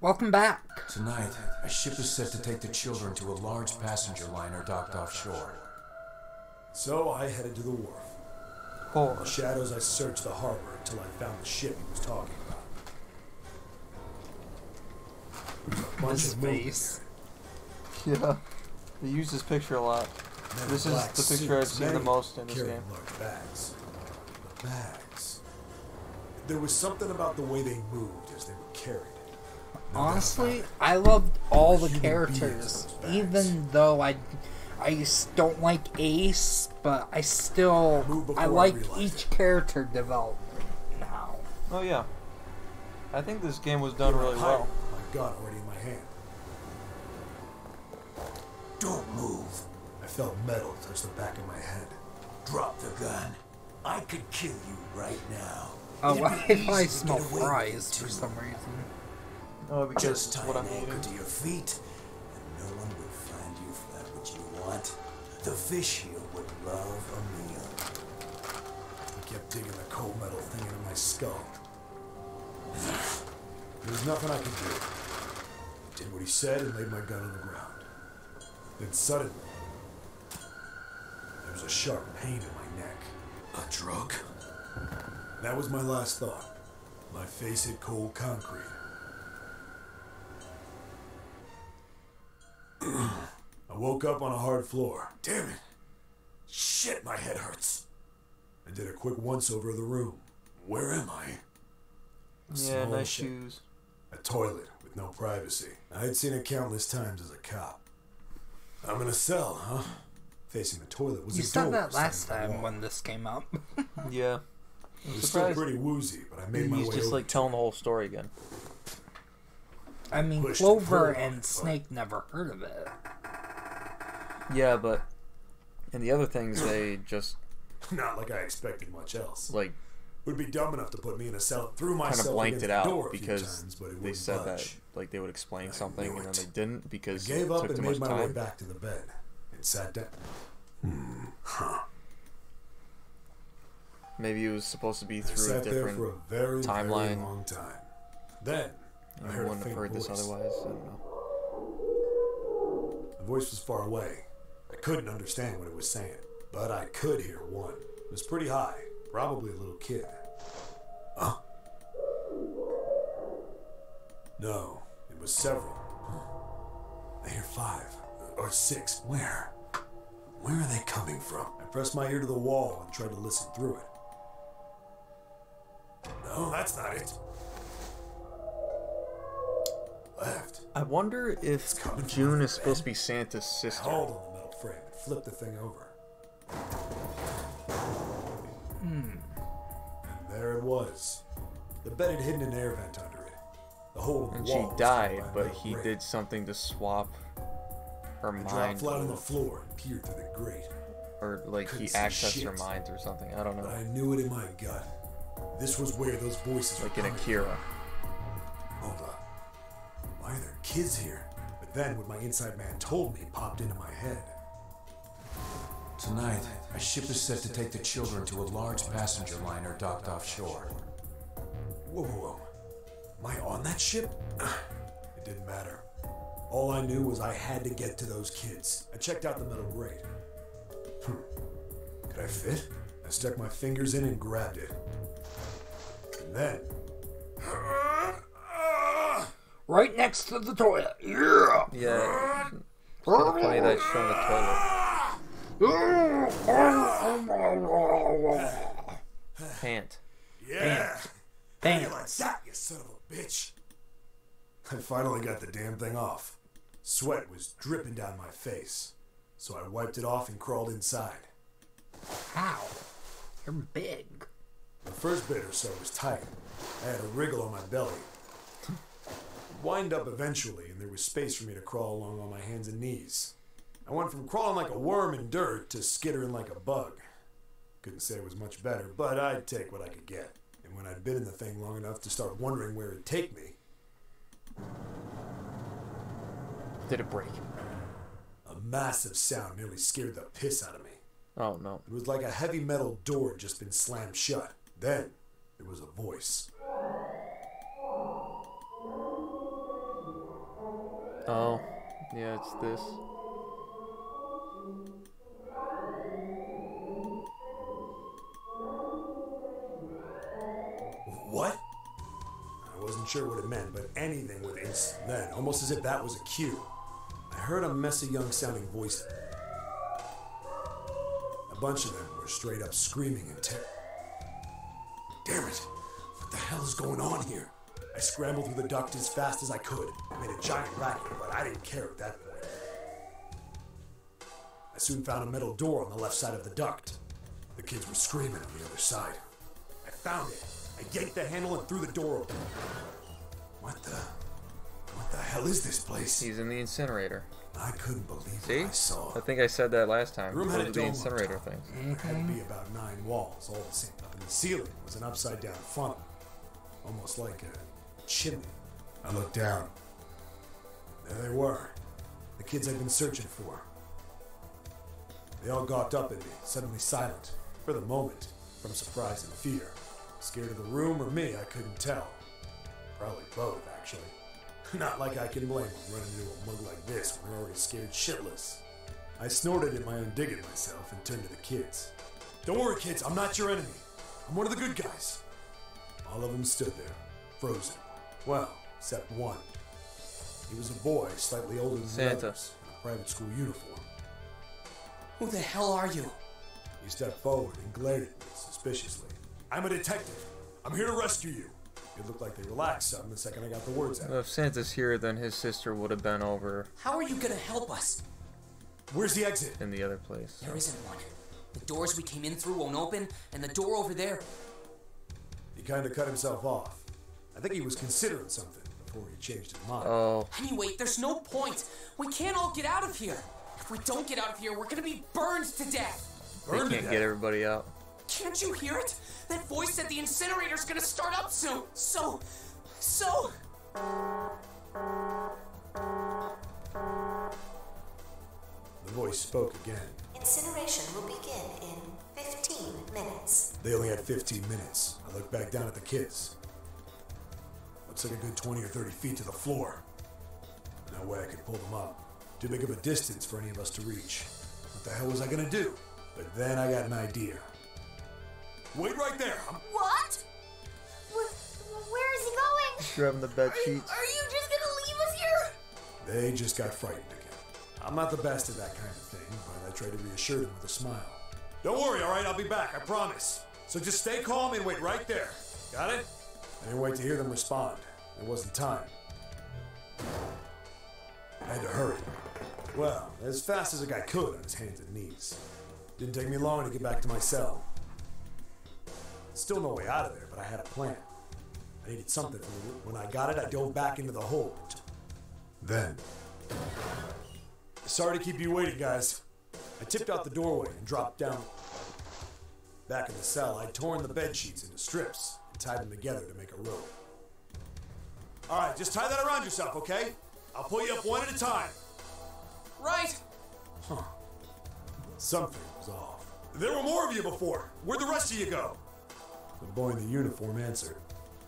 Welcome back. Tonight, a ship is set to take the children to a large passenger liner docked offshore. So I headed to the wharf. In the shadows, I searched the harbor until I found the ship he was talking about. A bunch His of face. Yeah, they use this picture a lot. This is the picture I've seen the most in this game. Large bags. The bags. There was something about the way they moved as they were carried. Honestly, I loved all the characters, even though I don't like Ace, but I like each character development now. Oh yeah, I think this game was done really well. My gun already in my hand. Don't move. I felt metal touch the back of my head. Drop the gun. I could kill you right now. Oh, I smell fries for some reason. Oh, because Just tie what an I'm anchor eating. to your feet, and no one will find you if that's what you want. The fish here would love a meal. He kept digging the cold metal thing into my skull. There was nothing I could do. I did what he said and laid my gun on the ground. Then suddenly, there was a sharp pain in my neck. A drug? That was my last thought. My face hit cold concrete. I woke up on a hard floor. Damn it. Shit, my head hurts. I did a quick once-over of the room. Where am I? A Yeah, small nice shed. shoes. A toilet with no privacy. I had seen it countless times as a cop. I'm in a cell, huh? Facing the toilet was You a said door that last beside the time wall. when this came up. Yeah, It I'm was still surprised. pretty woozy, but I made my He's way just over like to telling the whole story again. I mean, Pushed Clover and pulled, and Snake never heard of it. Yeah, but in the other things they just Not like I expected much else. like Would be dumb enough to put me in a cell, threw kind myself of blanked against it the out door a few because times, but it they wouldn't said that budge. like they would explain I something knew and then it. they didn't because I gave it up took and too made much my way time. back to the bed and sat down. Maybe it was supposed to be I through a sat there different for a very, very timeline. long time. Then I I heard a wouldn't have faint heard voice. this otherwise. I don't know. The voice was far away. I couldn't understand what it was saying, but I could hear one. It was pretty high, probably a little kid. Huh? No, it was several. I hear 5 or 6. Where? Where are they coming from? I pressed my ear to the wall and tried to listen through it. No, that's not it. Left. I wonder if coming from June under is the supposed to bed. be Santa's sister. Hold on the metal frame and flip the thing over. And there it was. The bed had hidden an air vent under it. The hole in the And wall she was died, covered by a but metal he grate. did something to swap her I dropped mind, flat on the floor and peered through the grate. or like he Couldn't see accessed her shit. mind or something. I don't But know. I knew it in my gut. This was where those voices Like were in coming Akira. from. Hold up. Why are there kids here? But then what my inside man told me popped into my head. Tonight, a ship is set to take the children to a large passenger liner docked offshore. Whoa, whoa, whoa. Am I on that ship? It didn't matter. All I knew was I had to get to those kids. I checked out the metal grate. Could I fit? I stuck my fingers in and grabbed it. And then... Right next to the toilet. Yeah. Yeah. It's kind of funny that it's showing the toilet. Pant. Yeah! Pants. You like that, you son of a bitch! I finally got the damn thing off. Sweat was dripping down my face, so I wiped it off and crawled inside. How? You're big. The first bit or so was tight. I had a wriggle on my belly. Wind up eventually, and there was space for me to crawl along on my hands and knees. I went from crawling like a worm in dirt to skittering like a bug. Couldn't say it was much better, but I'd take what I could get. And when I'd been in the thing long enough to start wondering where it'd take me, Did it break? a massive sound nearly scared the piss out of me. Oh no. It was like a heavy metal door had just been slammed shut. Then there was a voice. Oh, yeah, it's this. What? I wasn't sure what it meant, but anything with instant then, almost as if that was a cue. I heard a messy young sounding voice. A bunch of them were straight up screaming in terror. Damn it! What the hell is going on here? I scrambled through the duct as fast as I could. I made a giant racket, but I didn't care at that point. I soon found a metal door on the left side of the duct. The kids were screaming on the other side. I found it. I yanked the handle and threw the door open. What the hell is this place? He's in the incinerator. I couldn't believe See? what I saw. I think I said that last time. The room had a The dome on incinerator top. thing. It had to be about 9 walls, all the same. Up in the ceiling was an upside down funnel, almost like a chimney. I looked down. There they were, the kids I'd been searching for. They all gawked up at me, suddenly silent, for the moment, from surprise and fear. Scared of the room or me, I couldn't tell. Probably both, actually. Not like I can blame them running into a mug like this when they're already scared shitless. I snorted at my own dig at myself and turned to the kids. Don't worry, kids, I'm not your enemy. I'm one of the good guys. All of them stood there, frozen. Well, except one. He was a boy, slightly older than the others, in a private school uniform. Who the hell are you? He stepped forward and glared at me suspiciously. I'm a detective. I'm here to rescue you. It looked like they relaxed some the second I got the words out. Well, if Santa's here, then his sister would have been over How are you gonna help us? Where's the exit? in the other place. There isn't one. The doors we came in through won't open, and the door over there... He kind of cut himself off. I think he was considering something before he changed his mind. Oh, Anyway, there's no point. We can't all get out of here. If we don't get out of here, we're gonna be burned to death. they Burned to can't death. get everybody out. Can't you hear it? That voice said the incinerator's gonna start up soon. So... The voice spoke again. Incineration will begin in 15 minutes. They only had 15 minutes. I looked back down at the kids. Looks like a good 20 or 30 feet to the floor. No way I could pull them up. Too big of a distance for any of us to reach. What the hell was I gonna do? But then I got an idea. Wait right there! What? Where is he going? Grabbing the bed sheets. Are you just gonna leave us here? They just got frightened again. I'm not the best at that kind of thing, but I tried to reassure them with a smile. Don't worry, alright? I'll be back, I promise. So just stay calm and wait right there. Got it? I didn't wait to hear them respond. There wasn't time. I had to hurry. Well, as fast as a guy could on his hands and knees. Didn't take me long to get back to my cell. Still no way out of there, but I had a plan. I needed something from it. When I got it, I dove back into the hole. Then... Sorry to keep you waiting, guys. I tipped out the doorway and dropped down. Back in the cell, I'd torn the bed sheets into strips and tied them together to make a rope. Alright, just tie that around yourself, okay? I'll pull you up one at a time. Right! Huh. Something was off. There were more of you before. Where'd the rest of you go? The boy in the uniform answered.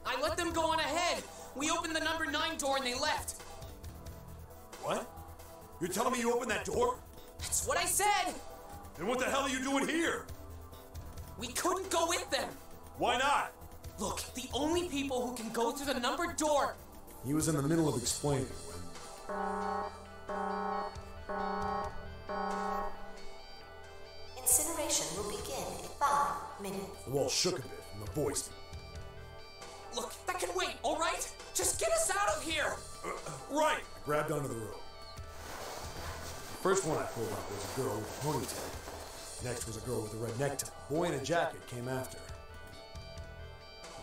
I let them go on ahead. We opened the number 9 door and they left. What? You're telling me you opened that door? That's what I said! Then what the hell are you doing here? We couldn't go with them. Why not? Look, the only people who can go through the numbered door... He was in the middle of explaining when... Incineration will begin in 5 minutes. The wall shook a bit and the voice... Look, that can wait, alright? Just get us out of here! Right! I grabbed onto the rope. The first one I pulled up was a girl with a ponytail. Next was a girl with a red necktie. A boy in a jacket came after.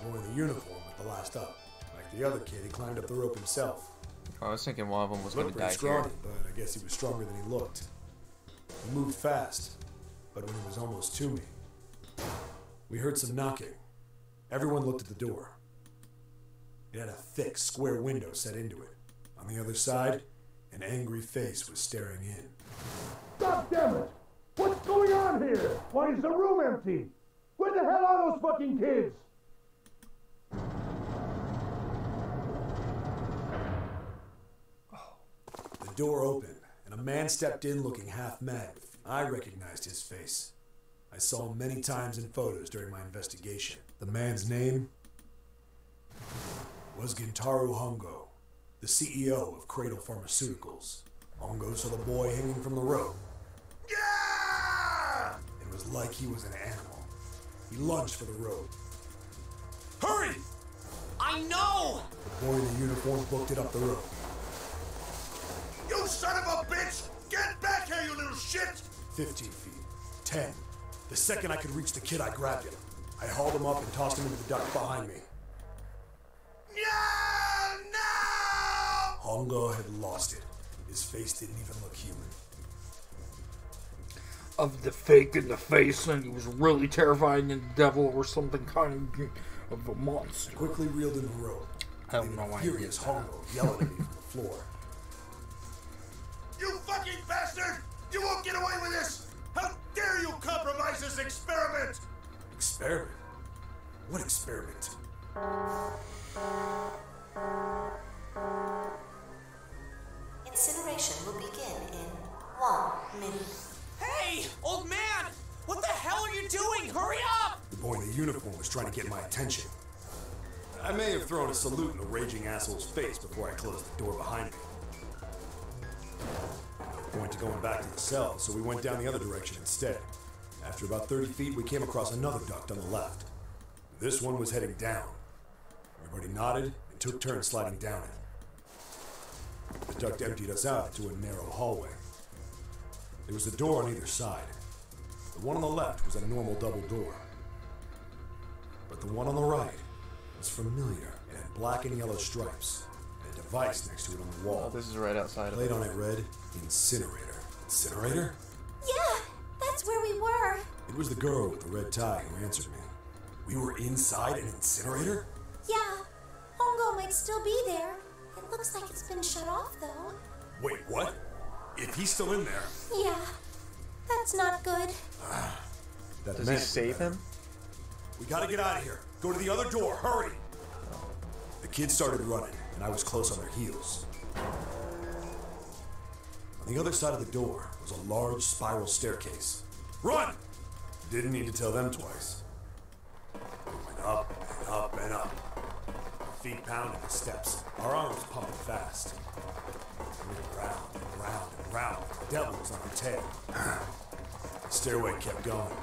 The boy in the uniform with the last up. Like the other kid, he climbed up the rope himself. I was thinking one of them was going Looked to die pretty here. scrawny, but I guess he was stronger than he looked. He moved fast, but when he was almost to me, we heard some knocking. Everyone looked at the door. It had a thick, square window set into it. On the other side, an angry face was staring in. God damn it! What's going on here? Why is the room empty? Where the hell are those fucking kids? door opened, and a man stepped in looking half mad. I recognized his face. I saw him many times in photos during my investigation. The man's name was Gintaro Hongo, the CEO of Cradle Pharmaceuticals. Hongo saw the boy hanging from the rope. Yeah! It was like he was an animal. He lunged for the rope. Hurry! I know! The boy in the uniform booked it up the rope. You son of a bitch! Get back here, you little shit! 15 feet. 10. The second I could reach the kid, I grabbed him. I hauled him up and tossed him into the duct behind me. No! No! Hongo had lost it. His face didn't even look human. Of the fake in the face, and he was really terrifying, and the devil or something kind of a monster. I quickly reeled in the rope. I don't know why. Furious Hongo yelling at me from the floor. You fucking bastard! You won't get away with this! How dare you compromise this experiment! Experiment? What experiment? Incineration will begin in 1 minute. Hey, old man! What the hell are you doing? Hurry up! The boy in the uniform was trying to get my attention. I may have thrown a salute in the raging asshole's face before I closed the door behind me. No point to going back to the cell, so we went down the other direction instead. After about 30 feet, we came across another duct on the left. This one was heading down. Everybody nodded and took turns sliding down it. The duct emptied us out into a narrow hallway. There was a door on either side. The one on the left was a normal double door. But the one on the right was familiar. It had black and yellow stripes, and a device next to it on the wall. Oh, this is right outside of Laid it. on it read, Incinerator. Incinerator? Yeah, that's where we were. It was the girl with the red tie who answered me. We were inside an incinerator? Yeah, Hongo might still be there. It looks like it's been shut off, though. Wait, what? If he's still in there, Yeah, that's not good. that Does he meant save that- him? We gotta get out of here. Go to the other door, hurry! The kids started running, and I was close on their heels. On the other side of the door was a large spiral staircase. Run! Didn't need to tell them twice. We went up and up and up. Feet pounding the steps, our arms pumping fast. We went round and round and round. The devil was on our tail. The stairway kept going.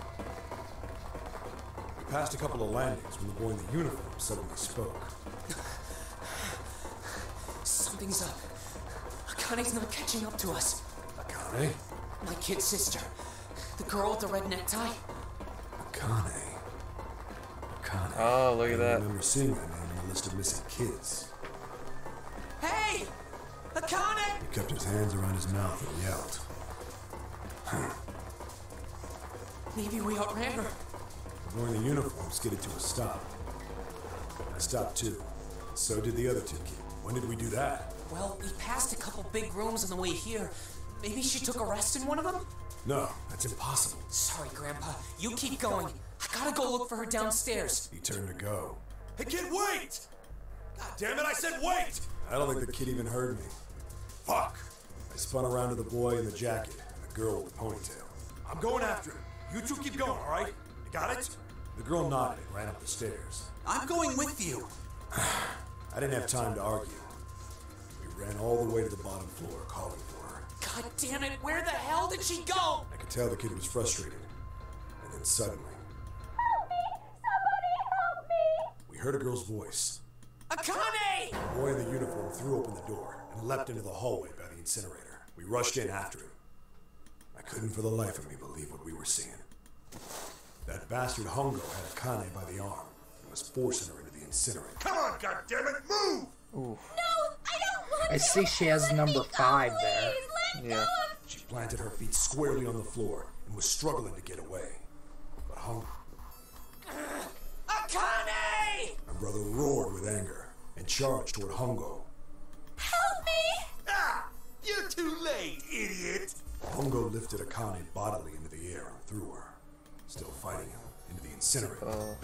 We passed a couple of landings when the boy in the uniform suddenly spoke. Something's up. Akane's not catching up to us. Akane? My kid sister. The girl with the red necktie. Akane. Akane. Oh, look at I that. remember seeing that name on the list of missing kids. Hey! Akane! He kept his hands around his mouth and yelled. Maybe we outran her. The boy in the uniform skidded to a stop. I stopped too. So did the other two kids. When did we do that? Well, we passed a couple big rooms on the way here. Maybe she took a rest in one of them? No, that's impossible. Sorry, Grandpa. You keep going. I gotta go look for her downstairs. He turned to go. Hey kid, wait! God damn it, I said wait! I don't think the kid even heard me. Fuck! I spun around to the boy in the jacket and the girl with the ponytail. I'm going after him. You two keep going, alright? You got it? The girl nodded and ran up the stairs. I'm going with you. I didn't have time to argue. We ran all the way to the bottom floor, calling for her. God damn it, where the hell did she go? I could tell the kid was frustrated. And then suddenly, Help me! Somebody help me! we heard a girl's voice. Akane! The boy in the uniform threw open the door and leapt into the hallway by the incinerator. We rushed in after him. I couldn't for the life of me believe what we were seeing. That bastard Hongo had Akane by the arm and was forcing her into the incinerator. Come on, goddammit, move! No, I don't want I see she has number 5 there. Let Yeah. go of She planted her feet squarely on the floor and was struggling to get away. But Hongo, Akane! my brother, roared with anger and charged toward Hongo. Help me! Ah! You're too late, idiot! Hongo lifted Akane bodily into the air and threw her, still fighting him, into the incinerator.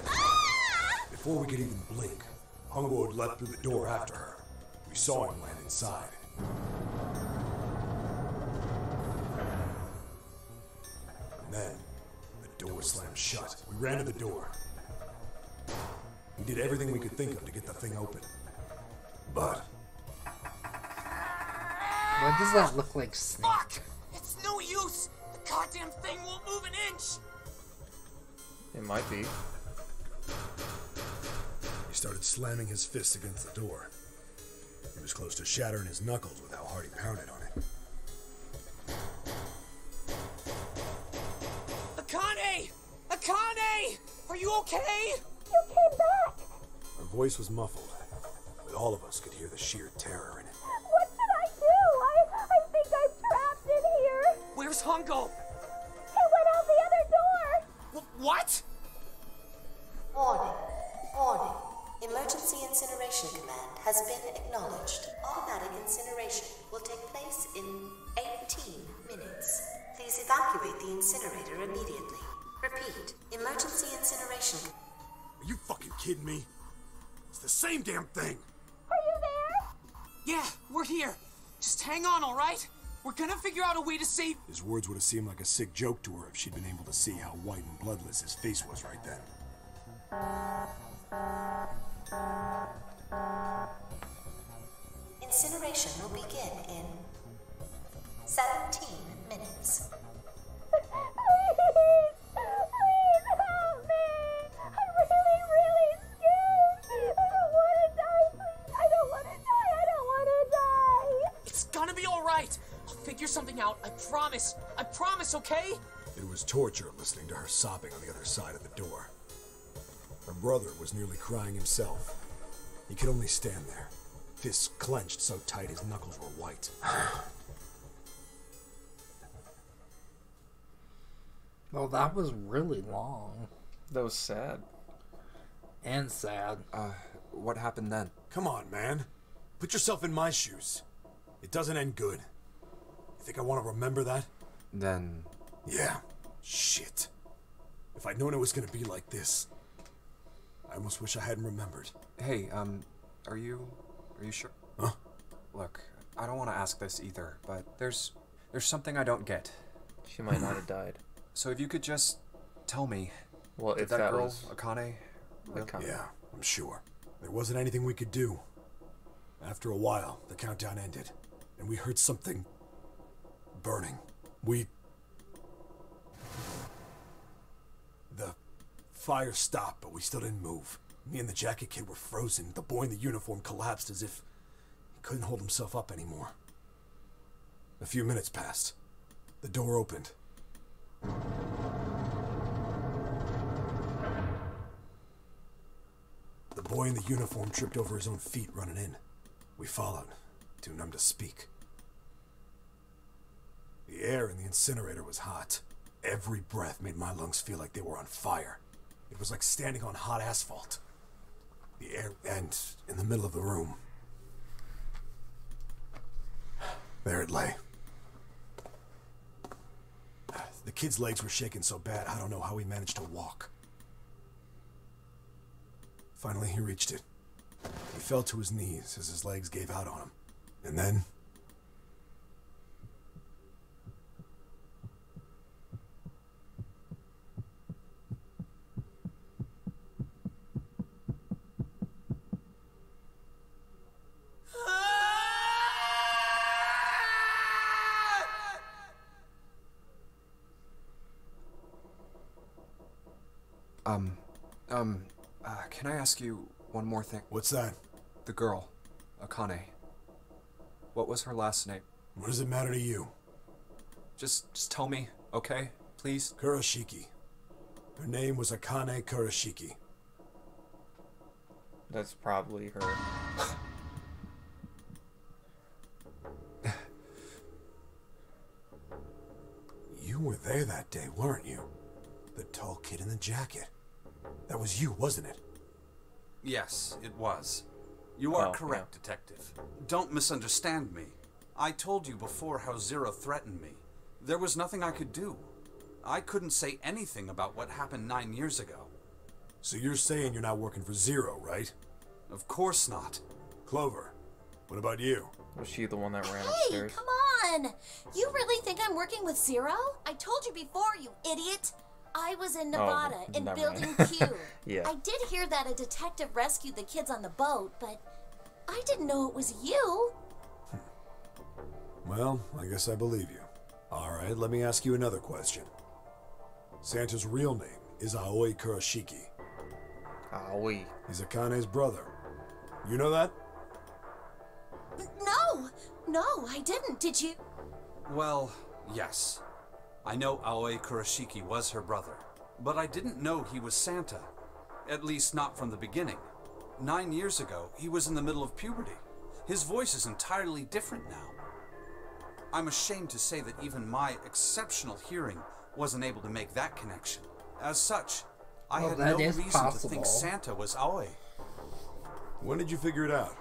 Before we could even blink, Hongo had leapt through the door after her. We saw him land inside. Then, the door slammed shut. We ran to the door. We did everything we could think of to get the thing open. But... Why does that look like Snake? Fuck! It's no use! The goddamn thing won't move an inch! It might be. He started slamming his fists against the door. He was close to shattering his knuckles with how hard he pounded on it. Akane! Akane! Are you okay? You came back! Her voice was muffled, but all of us could hear the sheer terror in it. What should I do? I think I'm trapped in here. Where's Hongo? He went out the other door. What? Warning. Warning. Emergency incineration command has been acknowledged. Automatic incineration will take place in 18 minutes. Please evacuate the incinerator immediately. Repeat. Emergency incineration. Are you fucking kidding me? It's the same damn thing! Are you there? Yeah, we're here. Just hang on, all right? We're gonna figure out a way to save... His words would have seemed like a sick joke to her if she'd been able to see how white and bloodless his face was right then. Incineration will begin in 17 minutes. Please help me. I'm really scared. I don't want to die, please. I don't want to die. It's gonna be all right. I'll figure something out. I promise. I promise, okay? It was torture listening to her sobbing on the other side of the door. Her brother was nearly crying himself. He could only stand there, fists clenched so tight his knuckles were white. Well, that was really long. That was sad. And sad. What happened then? Come on, man. Put yourself in my shoes. It doesn't end good. You think I want to remember that? Then... Yeah. Shit. If I'd known it was gonna be like this, I almost wish I hadn't remembered. Hey, are you sure? Huh? Look, I don't want to ask this either, but there's something I don't get. She might not have died. So if you could just tell me, Well, did if that that girl, was Akane, really? Akane. Yeah, I'm sure. There wasn't anything we could do. After a while, the countdown ended, and we heard something burning. The fire stopped, but we still didn't move. Me and the jacket kid were frozen. The boy in the uniform collapsed as if he couldn't hold himself up anymore. A few minutes passed. The door opened. The boy in the uniform tripped over his own feet running in. We followed, too numb to speak. The air in the incinerator was hot. Every breath made my lungs feel like they were on fire. It was like standing on hot asphalt. The air, and in the middle of the room, there it lay. The kid's legs were shaking so bad, I don't know how he managed to walk. Finally, he reached it. He fell to his knees as his legs gave out on him. And then... Can I ask you one more thing? What's that? The girl, Akane. What was her last name? What does it matter to you? Just tell me, okay? Please? Kurashiki. Her name was Akane Kurashiki. That's probably her. You were there that day, weren't you? The tall kid in the jacket. That was you, wasn't it? Yes, it was. You are Oh, correct, yeah. Detective. Don't misunderstand me. I told you before how Zero threatened me. There was nothing I could do. I couldn't say anything about what happened 9 years ago. So you're saying you're not working for Zero, right? Of course not. Clover, what about you? Was she the one that ran Hey, upstairs? come on! on! You really think I'm working with Zero? I told you before, you idiot! I was in Nevada, in never Building mind. Q. Yeah. I did hear that a detective rescued the kids on the boat, but I didn't know it was you. Well, I guess I believe you. Alright, let me ask you another question. Santa's real name is Aoi Kurashiki. Aoi. He's Akane's brother. You know that? No, I didn't. Did you? Well, yes. I know Aoi Kurashiki was her brother, but I didn't know he was Santa. At least not from the beginning. 9 years ago, he was in the middle of puberty. His voice is entirely different now. I'm ashamed to say that even my exceptional hearing wasn't able to make that connection. As such, I had no reason to think Santa was Aoi. When did you figure it out?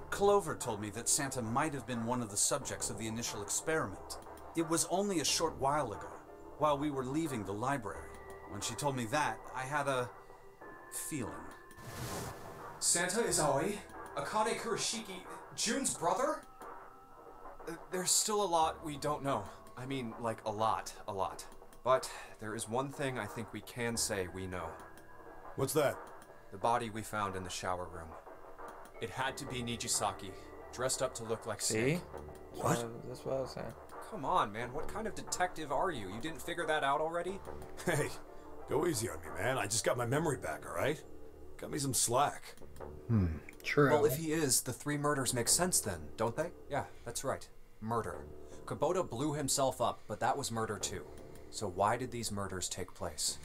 Clover told me that Santa might have been one of the subjects of the initial experiment. It was only a short while ago, while we were leaving the library. When she told me that, I had a feeling. Santa is Aoi? Akane Kurashiki, June's brother? There's still a lot we don't know. I mean, like a lot. But there is one thing I think we can say we know. What's that? The body we found in the shower room. It had to be Nijisaki, dressed up to look like Snake. See? What? That's what I was saying. Come on, man. What kind of detective are you? You didn't figure that out already? Hey, go easy on me, man. I just got my memory back, alright? Cut me some slack. True. Well, if he is, the 3 murders make sense then, don't they? Yeah, that's right. Murder. Kubota blew himself up, but that was murder too. So why did these murders take place?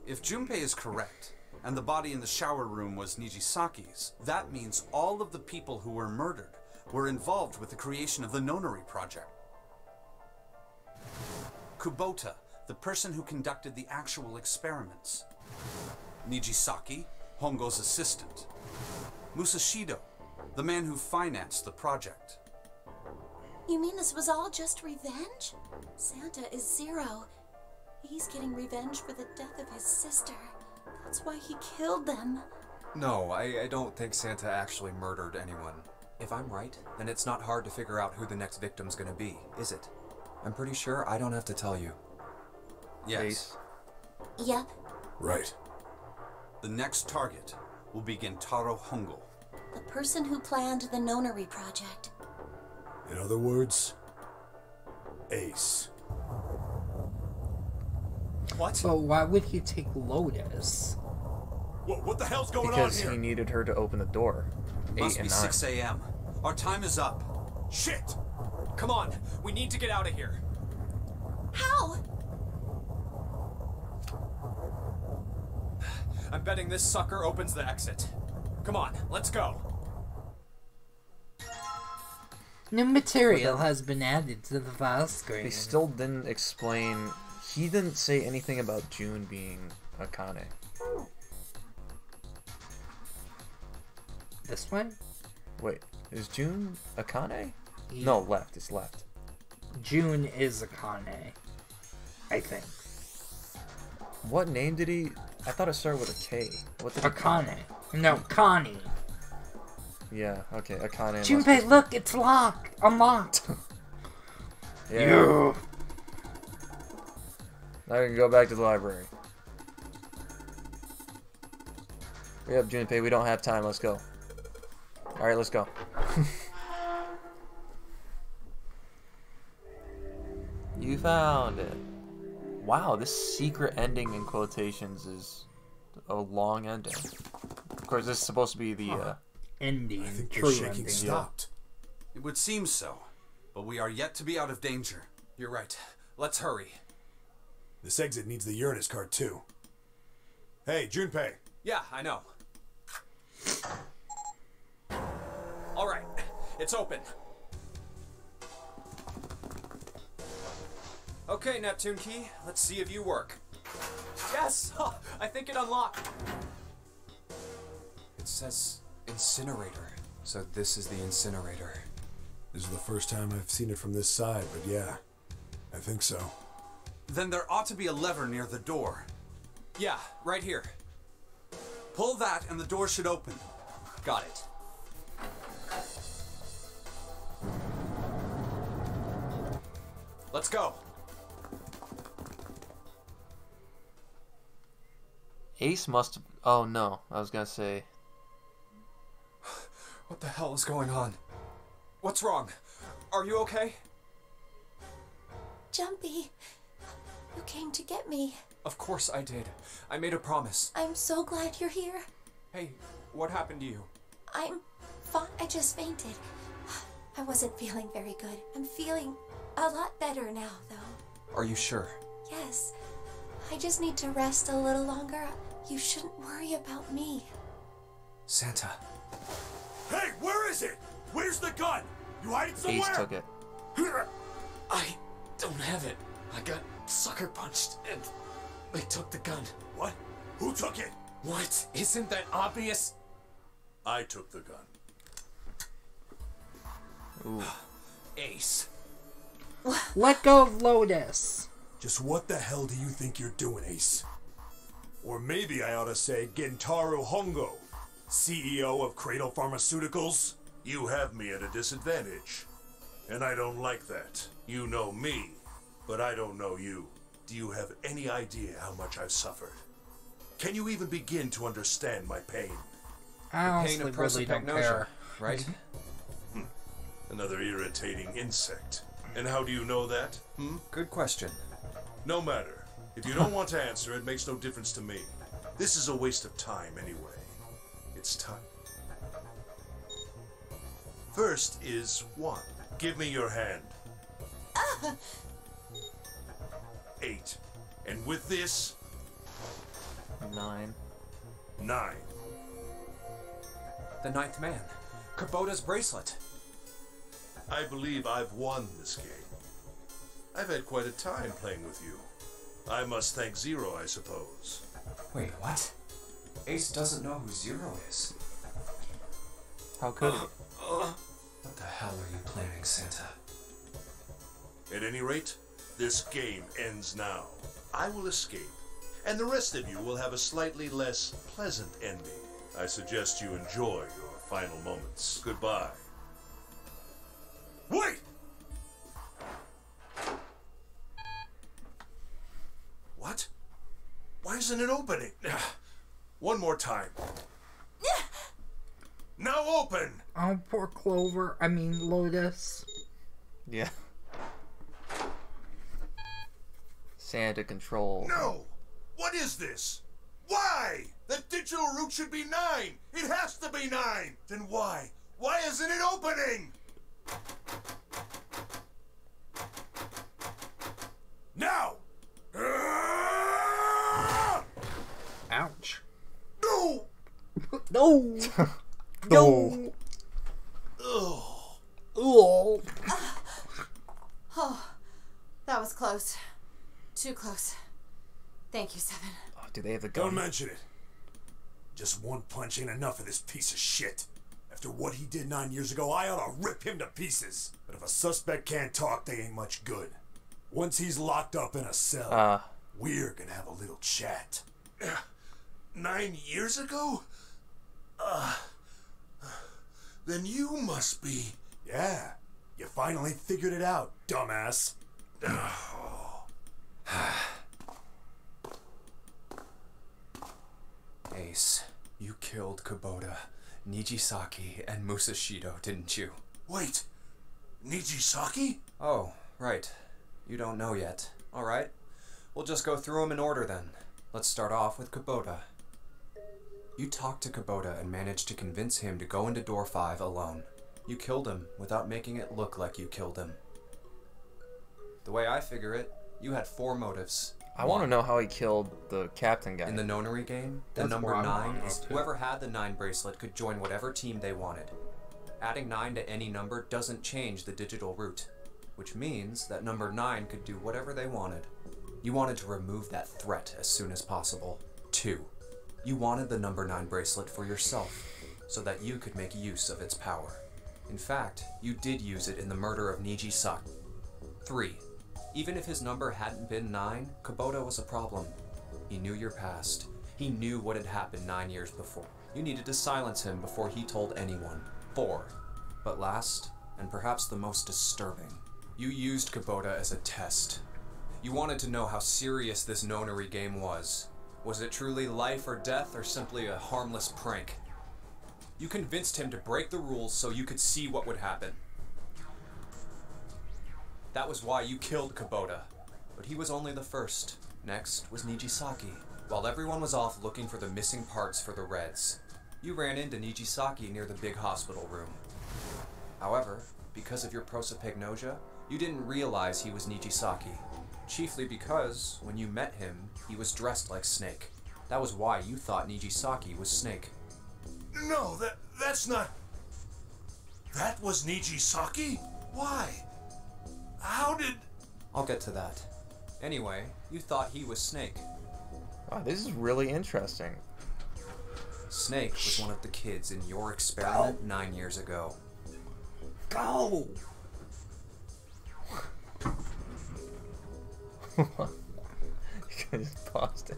If Jumpy is correct, and the body in the shower room was Nijisaki's, that means all of the people who were murdered were involved with the creation of the Nonary Project. Kubota, the person who conducted the actual experiments. Nijisaki, Hongo's assistant. Musashido, the man who financed the project. You mean this was all just revenge? Santa is Zero. He's getting revenge for the death of his sister. That's why he killed them. No, I don't think Santa actually murdered anyone. If I'm right, then it's not hard to figure out who the next victim's gonna be, is it? I'm pretty sure I don't have to tell you. Yes. Yep. Right. The next target will be Gentaro Hongo. The person who planned the Nonary Project. In other words, Ace. What? But why would he take Lotus? What the hell's going Because on here? he needed her to open the door. Must 8 be and 9. 6 a.m. Our time is up. Shit! Come on, we need to get out of here. How? I'm betting this sucker opens the exit. Come on, let's go. New material has been added to the file screen. They still didn't explain. He didn't say anything about June being Akane. This way? Wait, is June Akane? Yeah. No, left. It's left. June is Akane, I think. What name did he? I thought it started with a K. What did Akane. No, Connie. Yeah, okay, Akane. Junpei, look, it's locked. Unlocked. Yeah. Now we can go back to the library. Hurry up, Junpei, we don't have time. Let's go. Alright, let's go. You found it. Wow, this secret ending in quotations is a long ending. Of course, this is supposed to be the ending. I think True the shaking ending. stopped. It would seem so, but we are yet to be out of danger. You're right. Let's hurry. This exit needs the Uranus card too. Hey, Junpei. Yeah, I know. All right, it's open. Okay, Neptune Key, let's see if you work. Yes! I think it unlocked. It says incinerator. So this is the incinerator. This is the first time I've seen it from this side, but yeah, I think so. Then there ought to be a lever near the door. Yeah, right here. Pull that and the door should open. Got it. Let's go. Ace must have... Oh, no. I was gonna say... What the hell is going on? What's wrong? Are you okay? Jumpy, you came to get me. Of course I did. I made a promise. I'm so glad you're here. Hey, what happened to you? I'm fine. I just fainted. I wasn't feeling very good. I'm feeling a lot better now, though. Are you sure? Yes. I just need to rest a little longer. You shouldn't worry about me. Santa. Hey, where is it? Where's the gun? You hide it somewhere? Ace took it. I don't have it. I got sucker punched and they took the gun. What? Who took it? What? Isn't that obvious? I took the gun. Ooh. Ace. Let go of Lotus. Just what the hell do you think you're doing, Ace? Or maybe I ought to say Gentaro Hongo, CEO of Cradle Pharmaceuticals. You have me at a disadvantage. And I don't like that. You know me, but I don't know you. Do you have any idea how much I've suffered? Can you even begin to understand my pain? I Pain honestly of really don't care. right? Another irritating insect. And how do you know that? Good question. No matter. If you don't want to answer, it makes no difference to me. This is a waste of time anyway. It's time. First is 1. Give me your hand. 8. And with this, 9. 9. The 9th man. Kubota's bracelet. I believe I've won this game. I've had quite a time playing with you. I must thank Zero, I suppose. Wait, what? Ace doesn't know who Zero is. How could he? What the hell are you planning, Santa? At any rate, this game ends now. I will escape, and the rest of you will have a slightly less pleasant ending. I suggest you enjoy your final moments. Goodbye. Wait! What? Why isn't it opening? One more time. Now open! Oh, poor Clover. I mean, Lotus. Yeah. Santa control. No! What is this? Why? The digital root should be 9! It has to be 9! Then why? Why isn't it opening? Now! Ouch. No! No! No! Oh. Oh. Oh, that was close. Too close. Thank you, Seven. Oh, do they have the gun? Don't mention it. Just one punch ain't enough of this piece of shit. After what he did 9 years ago, I ought to rip him to pieces. But if a suspect can't talk, they ain't much good. Once he's locked up in a cell, we're gonna have a little chat. 9 years ago? Then you must be... Yeah, you finally figured it out, dumbass. Ace, you killed Kubota, Nijisaki, and Musashido, didn't you? Wait, Nijisaki? Oh, right. You don't know yet. Alright. We'll just go through them in order then. Let's start off with Kubota. You talked to Kubota and managed to convince him to go into door 5 alone. You killed him without making it look like you killed him. The way I figure it, you had 4 motives. I want to know how he killed the captain guy. In the nonary game, the That's number what I 9 wanna know, is too. whoever had the 9 bracelet could join whatever team they wanted. Adding 9 to any number doesn't change the digital root, which means that number 9 could do whatever they wanted. You wanted to remove that threat as soon as possible. 2. You wanted the number 9 bracelet for yourself, so that you could make use of its power. In fact, you did use it in the murder of Nijisaki. 3. Even if his number hadn't been 9, Kubota was a problem. He knew your past. He knew what had happened 9 years before. You needed to silence him before he told anyone. 4. But last, and perhaps the most disturbing, You used Kubota as a test. You wanted to know how serious this nonary game was. Was it truly life or death, or simply a harmless prank? You convinced him to break the rules so you could see what would happen. That was why you killed Kubota. But he was only the first. Next was Nijisaki. While everyone was off looking for the missing parts for the Reds, you ran into Nijisaki near the big hospital room. However, because of your prosopagnosia, you didn't realize he was Nijisaki. Chiefly because, when you met him, he was dressed like Snake. That was why you thought Nijisaki was Snake. No, that's not... That was Nijisaki? Why? How did... I'll get to that. Anyway, you thought he was Snake. Wow, this is really interesting. Snake was one of the kids in your experiment 9 years ago. Go! You just paused it.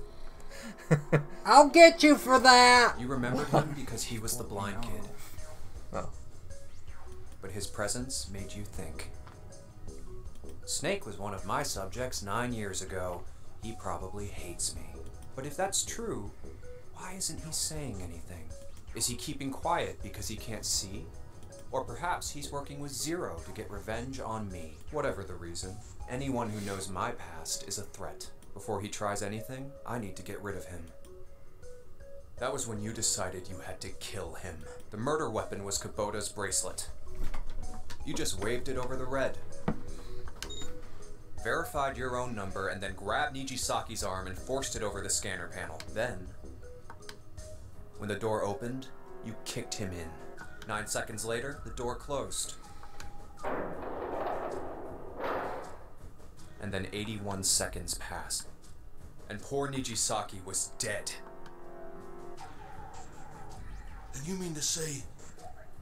I'll get you for that! You remembered him because he was the blind kid. Oh. But his presence made you think. Snake was one of my subjects 9 years ago. He probably hates me. But if that's true, why isn't he saying anything? Is he keeping quiet because he can't see? Or perhaps he's working with Zero to get revenge on me. Whatever the reason, anyone who knows my past is a threat. Before he tries anything, I need to get rid of him. That was when you decided you had to kill him. The murder weapon was Kubota's bracelet. You just waved it over the Red. Verified your own number, and then grabbed Nijisaki's arm and forced it over the scanner panel. Then, when the door opened, you kicked him in. 9 seconds later, the door closed. And then 81 seconds passed, and poor Nijisaki was dead. Then you mean to say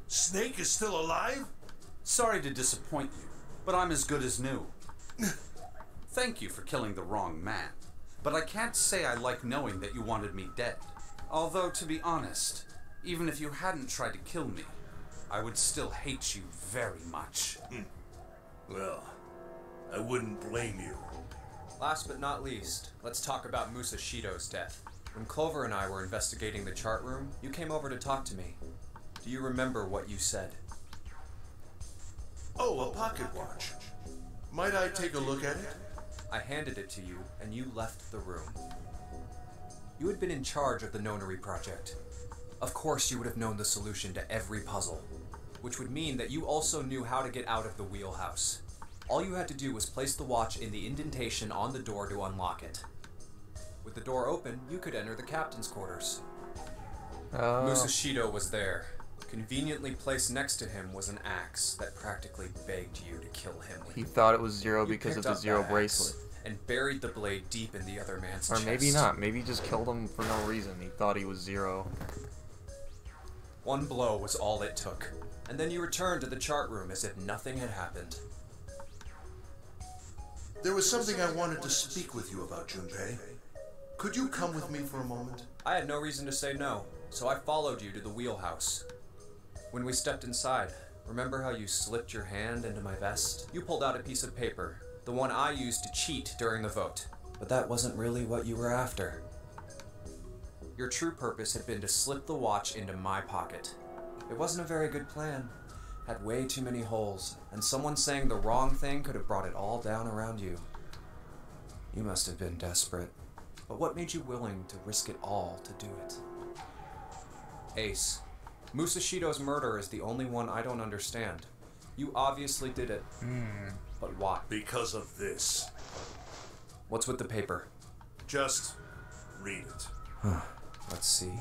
Snake is still alive? Sorry to disappoint you, but I'm as good as new. Thank you for killing the wrong man, but I can't say I like knowing that you wanted me dead. Although, to be honest, even if you hadn't tried to kill me, I would still hate you very much. Well, I wouldn't blame you. Last but not least, let's talk about Musashido's death. When Clover and I were investigating the chart room, you came over to talk to me. Do you remember what you said? Oh, a pocket watch. Might I take a look at it? I handed it to you, and you left the room. You had been in charge of the Nonary project. Of course you would have known the solution to every puzzle, which would mean that you also knew how to get out of the wheelhouse. All you had to do was place the watch in the indentation on the door to unlock it. With the door open, you could enter the captain's quarters. Musashido was there. Conveniently placed next to him was an axe that practically begged you to kill him with. He thought it was Zero You because of picked the up Zero that bracelet. axe and buried the blade deep in the other man's Or chest. maybe not. Maybe he just killed him for no reason. He thought he was Zero. One blow was all it took, and then you returned to the chart room as if nothing had happened. There was something I wanted to speak with you about, Junpei. Could you come with me for a moment? I had no reason to say no, so I followed you to the wheelhouse. When we stepped inside, remember how you slipped your hand into my vest? You pulled out a piece of paper, the one I used to cheat during the vote. But that wasn't really what you were after. Your true purpose had been to slip the watch into my pocket. It wasn't a very good plan. Had way too many holes, and someone saying the wrong thing could have brought it all down around you. You must have been desperate. But what made you willing to risk it all to do it? Ace, Musashido's murder is the only one I don't understand. You obviously did it. But why? Because of this. What's with the paper? Just read it. Let's see.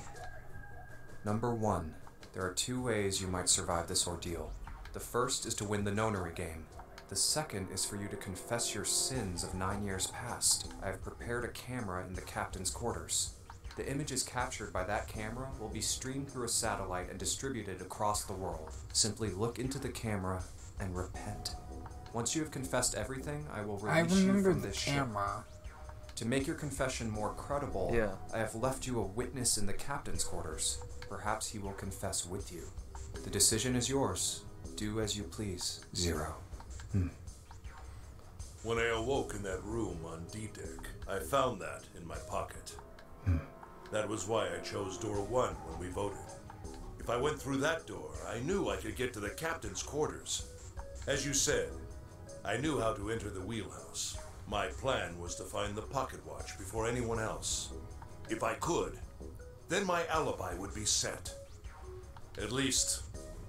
Number 1. There are 2 ways you might survive this ordeal. The first is to win the Nonary game. The second is for you to confess your sins of 9 years past. I have prepared a camera in the captain's quarters. The images captured by that camera will be streamed through a satellite and distributed across the world. Simply look into the camera and repent. Once you have confessed everything, I will release you from this ship. To make your confession more credible, I have left you a witness in the captain's quarters. Perhaps he will confess with you. The decision is yours. Do as you please, Zero. When I awoke in that room on D-Deck, I found that in my pocket. That was why I chose door 1 when we voted. If I went through that door, I knew I could get to the captain's quarters. As you said, I knew how to enter the wheelhouse. My plan was to find the pocket watch before anyone else. If I could, then my alibi would be set. At least,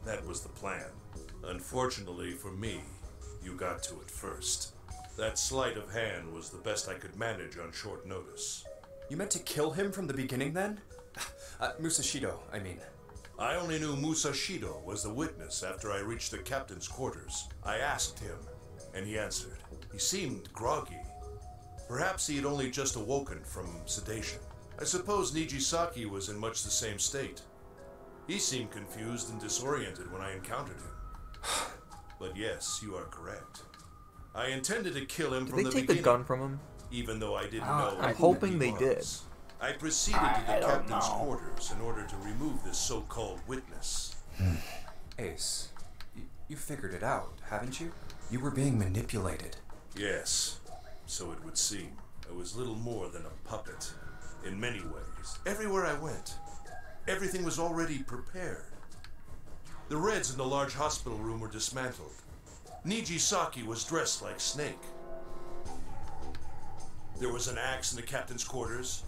that was the plan. Unfortunately for me, you got to it first. That sleight of hand was the best I could manage on short notice. You meant to kill him from the beginning then? Musashido, I mean. I only knew Musashido was the witness after I reached the captain's quarters. I asked him, and he answered. He seemed groggy. Perhaps he had only just awoken from sedation. I suppose Nijisaki was in much the same state. He seemed confused and disoriented when I encountered him. But yes, you are correct. I intended to kill him from the beginning. Did they take the gun from him? Even though I didn't know I'm who hoping he they was. did. I proceeded to the captain's quarters in order to remove this so-called witness. Ace, you figured it out, haven't you? You were being manipulated. Yes, so it would seem. I was little more than a puppet. In many ways, everywhere I went, everything was already prepared. The Reds in the large hospital room were dismantled. Nijisaki was dressed like Snake. There was an axe in the captain's quarters.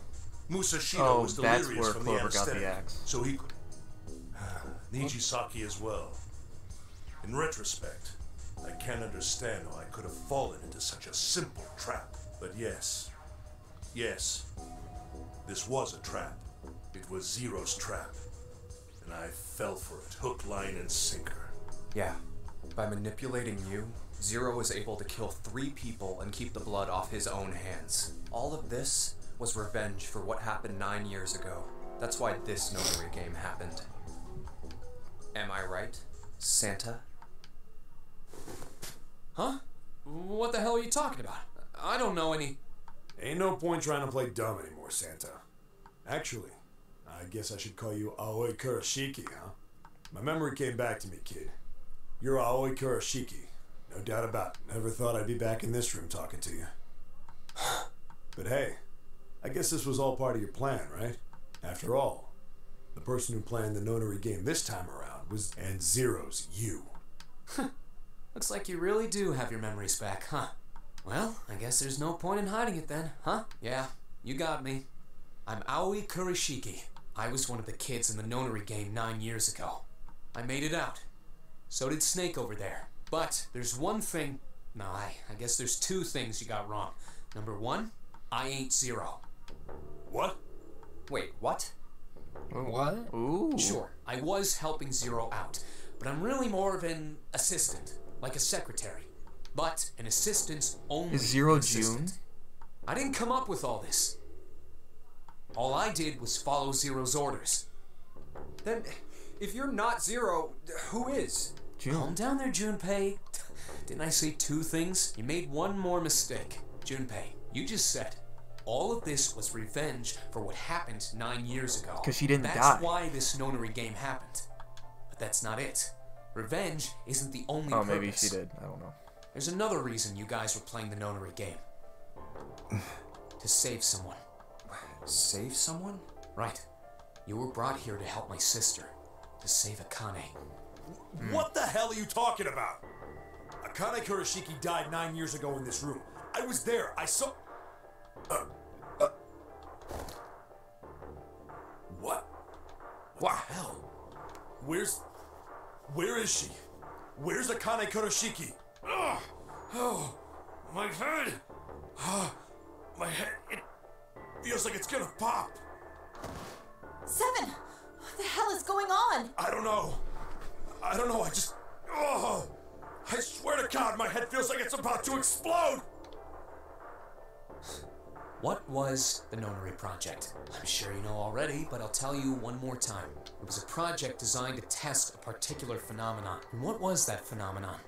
Musashido was that's delirious where from Clover the got the anesthetic, axe. so he could... Nijisaki as well. In retrospect, I can't understand how I could have fallen into such a simple trap. But yes, this was a trap. It was Zero's trap. And I fell for it, hook, line, and sinker. Yeah, by manipulating you, Zero was able to kill 3 people and keep the blood off his own hands. All of this was revenge for what happened 9 years ago. That's why this notary game happened. Am I right, Santa? Huh? What the hell are you talking about? I don't know any... Ain't no point trying to play dumb anymore, Santa. Actually, I guess I should call you Aoi Kurashiki, huh? My memory came back to me, kid. You're Aoi Kurashiki. No doubt about it. Never thought I'd be back in this room talking to you. But hey, I guess this was all part of your plan, right? After all, the person who planned the notary game this time around was... And Zero's you. Looks like you really do have your memories back, huh? Well, I guess there's no point in hiding it then, huh? Yeah, you got me. I'm Aoi Kurashiki. I was one of the kids in the notary game 9 years ago. I made it out. So did Snake over there. But there's one thing... No, I guess there's 2 things you got wrong. Number 1, I ain't Zero. What? Wait, what? What? Ooh. Sure, I was helping Zero out, but I'm really more of an assistant, like a secretary. But an assistant's only Is Zero an assistant. June? I didn't come up with all this. All I did was follow Zero's orders. Then, if you're not Zero, who is? Calm down there, Junpei. Didn't I say 2 things? You made one more mistake. Junpei, you just said all of this was revenge for what happened 9 years ago. Because she didn't That's die. why this notary game happened. But that's not it. Revenge isn't the only purpose. Maybe she did. I don't know. There's another reason you guys were playing the notary game. To save someone. Save someone? Right. You were brought here to help my sister. To save Akane. What the hell are you talking about? Akane Kurashiki died 9 years ago in this room. I was there. I saw... What? What the hell? Where is she? Where's Akane Kurashiki? Oh, my head. My head, it feels like it's gonna pop. 7! What the hell is going on? I don't know. I just... Oh! I swear to God, my head feels like it's about to explode! What was the Nonary Project? I'm sure you know already, but I'll tell you one more time. It was a project designed to test a particular phenomenon. And what was that phenomenon?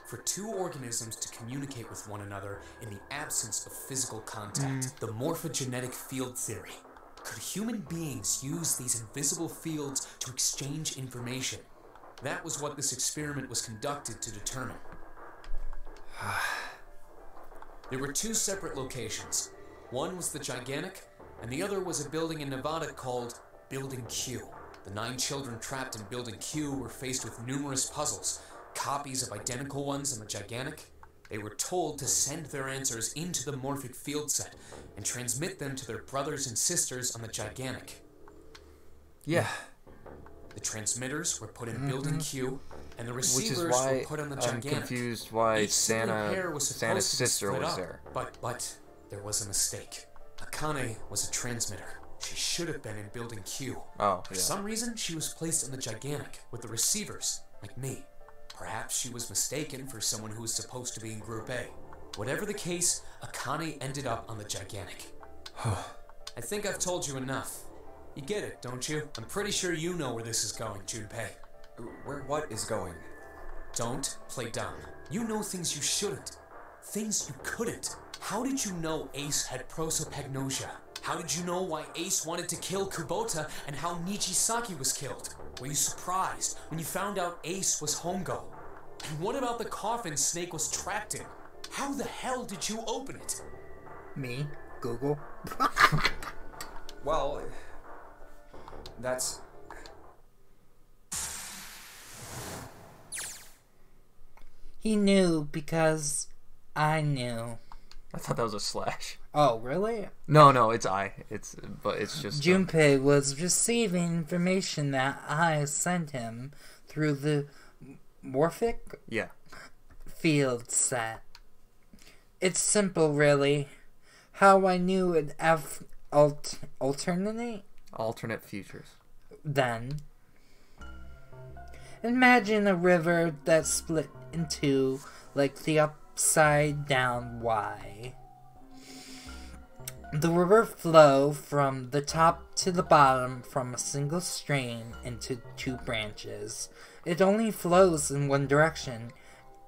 For 2 organisms to communicate with one another in the absence of physical contact. The morphogenetic field theory. Could human beings use these invisible fields to exchange information? That was what this experiment was conducted to determine. There were two separate locations. One was the Gigantic, and the other was a building in Nevada called Building Q. The 9 children trapped in Building Q were faced with numerous puzzles, copies of identical ones on the Gigantic. They were told to send their answers into the morphic field set and transmit them to their brothers and sisters on the Gigantic. Yeah. The transmitters were put in Building Q, and the receivers Which is why were put on the Gigantic. I'm confused why Each sibling pair was Santa's supposed to be sister split was up, there. But there was a mistake. Akane was a transmitter. She should have been in Building Q. Oh, For yeah. some reason, she was placed on the Gigantic with the receivers, like me. Perhaps she was mistaken for someone who was supposed to be in Group A. Whatever the case, Akane ended up on the Gigantic. I think I've told you enough. You get it, don't you? I'm pretty sure you know where this is going, Junpei. Where what is going? Don't play dumb. You know things you shouldn't. Things you couldn't. How did you know Ace had prosopagnosia? How did you know why Ace wanted to kill Kubota and how Nijisaki was killed? Were you surprised when you found out Ace was Hongo? And what about the coffin Snake was trapped in? How the hell did you open it? Me? Google? Well, that's... He knew because I knew. I thought that was a slash. Oh, really? No, it's but it's just... Junpei was receiving information that I sent him through the morphic Yeah. field set. It's simple, really. How I knew it alternate? Alternate futures. Then, imagine a river that's split in two like the upside down Y. The river flow from the top to the bottom from a single stream into 2 branches. It only flows in one direction.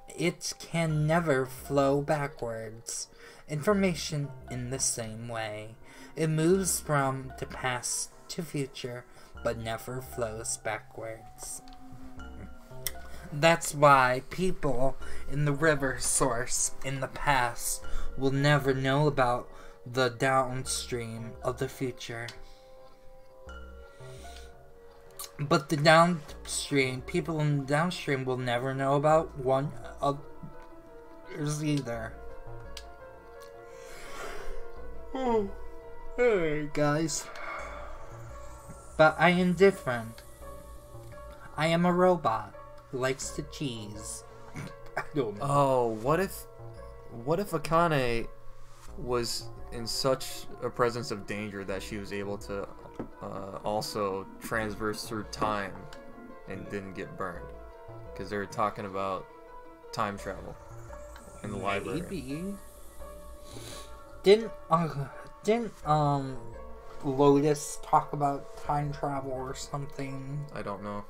It can never flow backwards. Information in the same way. It moves from the past to future, but never flows backwards. That's why people in the river source in the past will never know about the downstream of the future. But the downstream, people in the downstream will never know about one of others either. Hey guys. But I am different. I am a robot who likes to cheese. I don't know. Oh, what if Akane was in such a presence of danger that she was able to also transverse through time and didn't get burned? Because they were talking about time travel in the library. Maybe. Didn't Lotus talk about time travel or something? I don't know.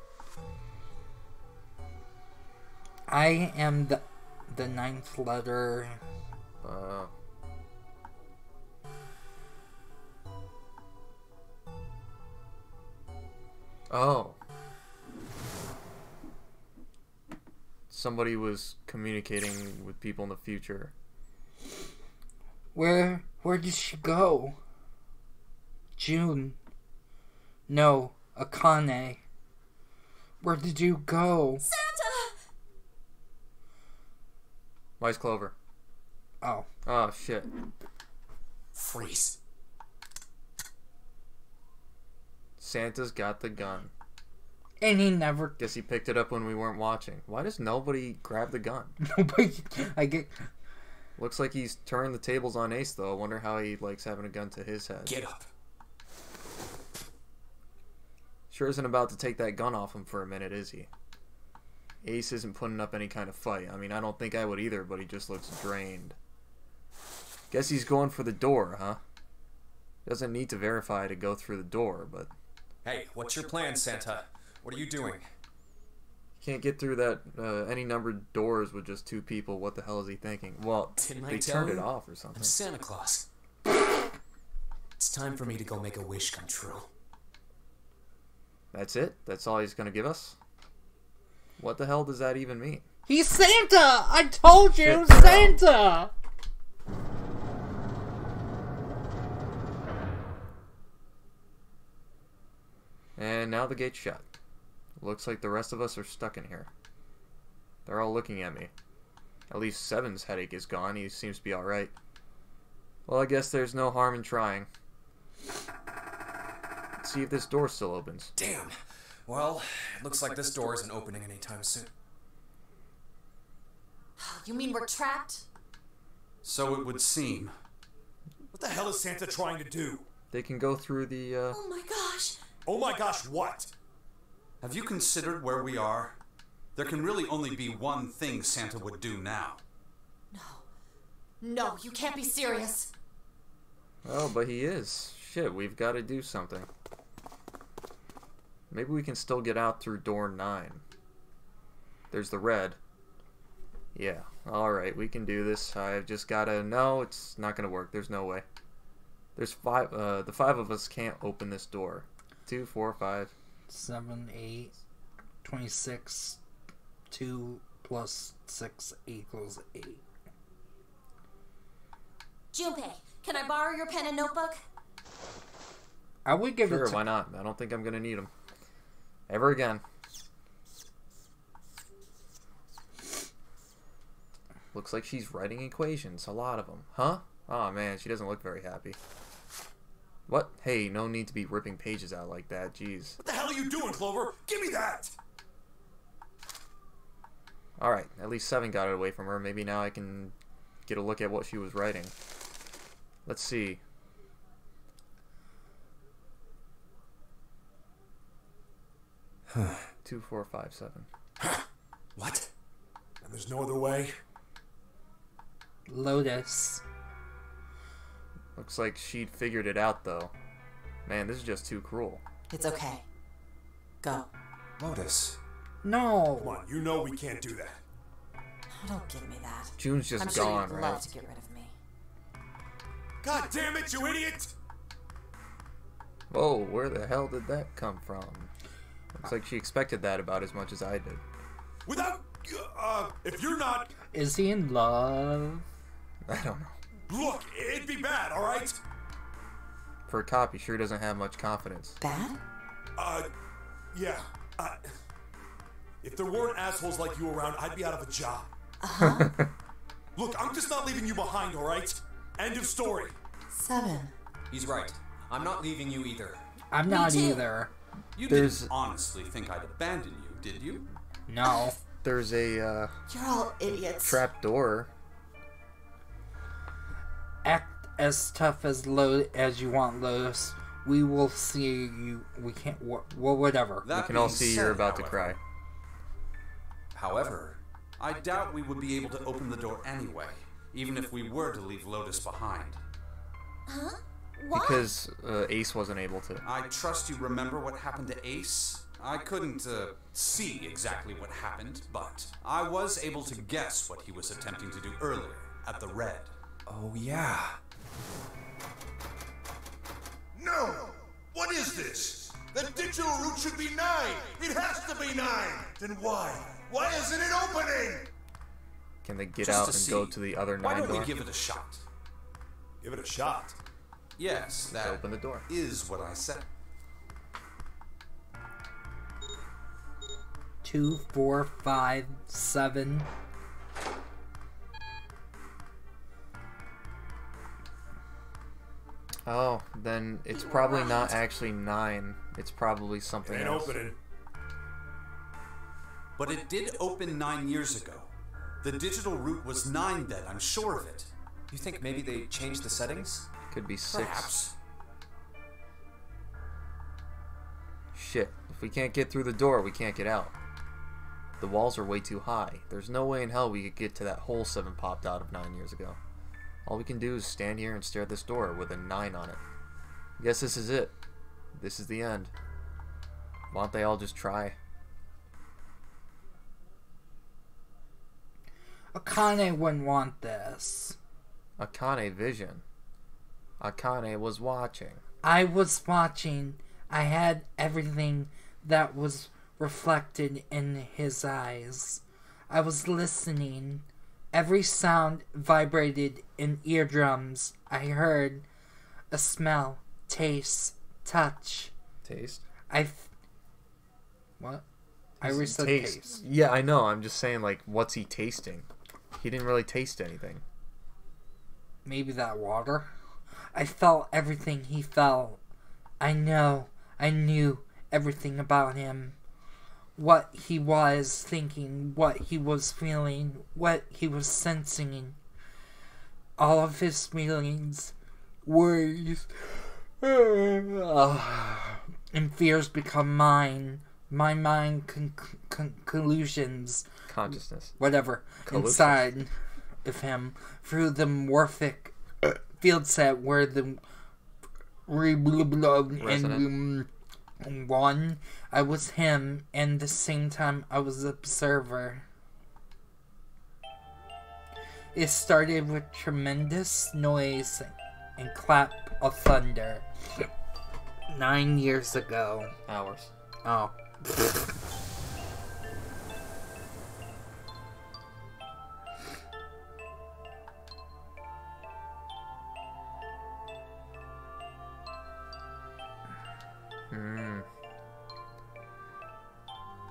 I am the 9th letter. Oh. Somebody was communicating with people in the future. Where did she go? June. No, Akane. Where did you go? Santa! Wise Clover. Oh. Oh, shit. Freeze. Santa's got the gun. And he never... Guess he picked it up when we weren't watching. Why does nobody grab the gun? Nobody... I get... Looks like he's turned the tables on Ace, though. I wonder how he likes having a gun to his head. Get up. Sure isn't about to take that gun off him for a minute, is he? Ace isn't putting up any kind of fight. I mean, I don't think I would either, but he just looks drained. Guess he's going for the door, huh? Doesn't need to verify to go through the door, but... Hey, what's your plan, Santa? What are you doing? Can't get through that any numbered doors with just 2 people. What the hell is he thinking? Well, Didn't they I tell turned you? it off or something. I'm Santa Claus. It's time for me to go make a wish come true. That's it? That's all he's gonna give us? What the hell does that even mean? He's Santa! I told you! Shit. Santa! And now the gate's shut. Looks like the rest of us are stuck in here. They're all looking at me. At least Seven's headache is gone. He seems to be alright. Well, I guess there's no harm in trying. Let's see if this door still opens. Damn. Well, it looks like this door isn't opening anytime soon. You mean we're trapped? So it would seem. What the hell is Santa trying to do? They can go through the, Oh my gosh. Oh my gosh, what? Have you considered where we are? There can really only be one thing Santa would do now. No, you can't be serious. Oh, but he is. Shit, we've got to do something. Maybe we can still get out through door 9. There's the red. Yeah, alright, we can do this. I've just gotta... No, it's not gonna work. There's no way. There's 5... the 5 of us can't open this door. 2, 4, 5. 7, 8, 26. 2 plus 6 equals 8. Jumpy, can I borrow your pen and notebook? I would give it Sure, to... why not? I don't think I'm gonna need them. Ever again. Looks like she's writing equations. A lot of them. Huh? Oh man, she doesn't look very happy. What? Hey, no need to be ripping pages out like that. Jeez. What the hell are you doing, Clover? Give me that! Alright, at least 7 got it away from her. Maybe now I can get a look at what she was writing. Let's see. Huh. 2, 4, 5, 7. What? And there's no other way? Lotus. Looks like she'd figured it out, though. Man, this is just too cruel. It's okay. Go. Lotus. No. Come on, you know we can't do that. Don't give me that. June's just I'm sure gone, you'd right? love to get rid of me. God damn it, you idiot! Whoa, where the hell did that come from? Looks like she expected that about as much as I did. Without... if you're not... Is he in love? I don't know. Look, it'd be bad, alright? For a cop, he sure doesn't have much confidence. Bad? Yeah. If there weren't assholes like you around, I'd be out of a job. Uh-huh. Look, I'm just not leaving you behind, alright? End of story. 7. He's right. I'm not leaving you either. I'm not either. You There's- didn't honestly think I'd abandon you, did you? No. There's a, You're all idiots. trap door. Act as tough as you want, Lotus. We will see you. We can't. Well, whatever. That We can all being see said, you're about to however- cry. However, I doubt we would be able to open the door anyway, even if we were to leave Lotus behind. Huh? Why? Because Ace wasn't able to. I trust you remember what happened to Ace? I couldn't see exactly what happened, but I was able to guess what he was attempting to do earlier at the Red. Oh, yeah. No! What is this? The digital route should be 9! It has to be 9! Then why? Why isn't it opening? Can they get Just out to and see. go to the other Why 9 don't door? we give it a shot? Give it a shot. Yes, that Open the door. is what I said. 2, 4, 5, 7. Oh, then it's probably not actually 9. It's probably something Ain't else. opening. But it did open 9 years ago. The digital route was 9 then, I'm sure of it. You think maybe they changed the settings? Could be 6. Perhaps. Shit. If we can't get through the door, we can't get out. The walls are way too high. There's no way in hell we could get to that hole 7 popped out of 9 years ago. All we can do is stand here and stare at this door with a 9 on it. Guess this is it. This is the end. Why don't they all just try? Akane wouldn't want this. Akane vision. Akane was watching. I was watching. I had everything that was reflected in his eyes. I was listening. Every sound vibrated in eardrums. I heard a smell, taste, touch. Taste? What? I already said Taste. taste. Yeah, I know. I'm just saying, like, what's he tasting? He didn't really taste anything. Maybe that water? I felt everything he felt. I knew everything about him. What he was thinking, what he was feeling, what he was sensing. All of his feelings, worries, and fears become mine. My mind collusions. Consciousness. Whatever. Collusions. Inside of him. Through the morphic field set where the Resonant. and one, I was him, and at the same time I was the observer. It started with tremendous noise and clap of thunder. 9 years ago. Hours. Oh.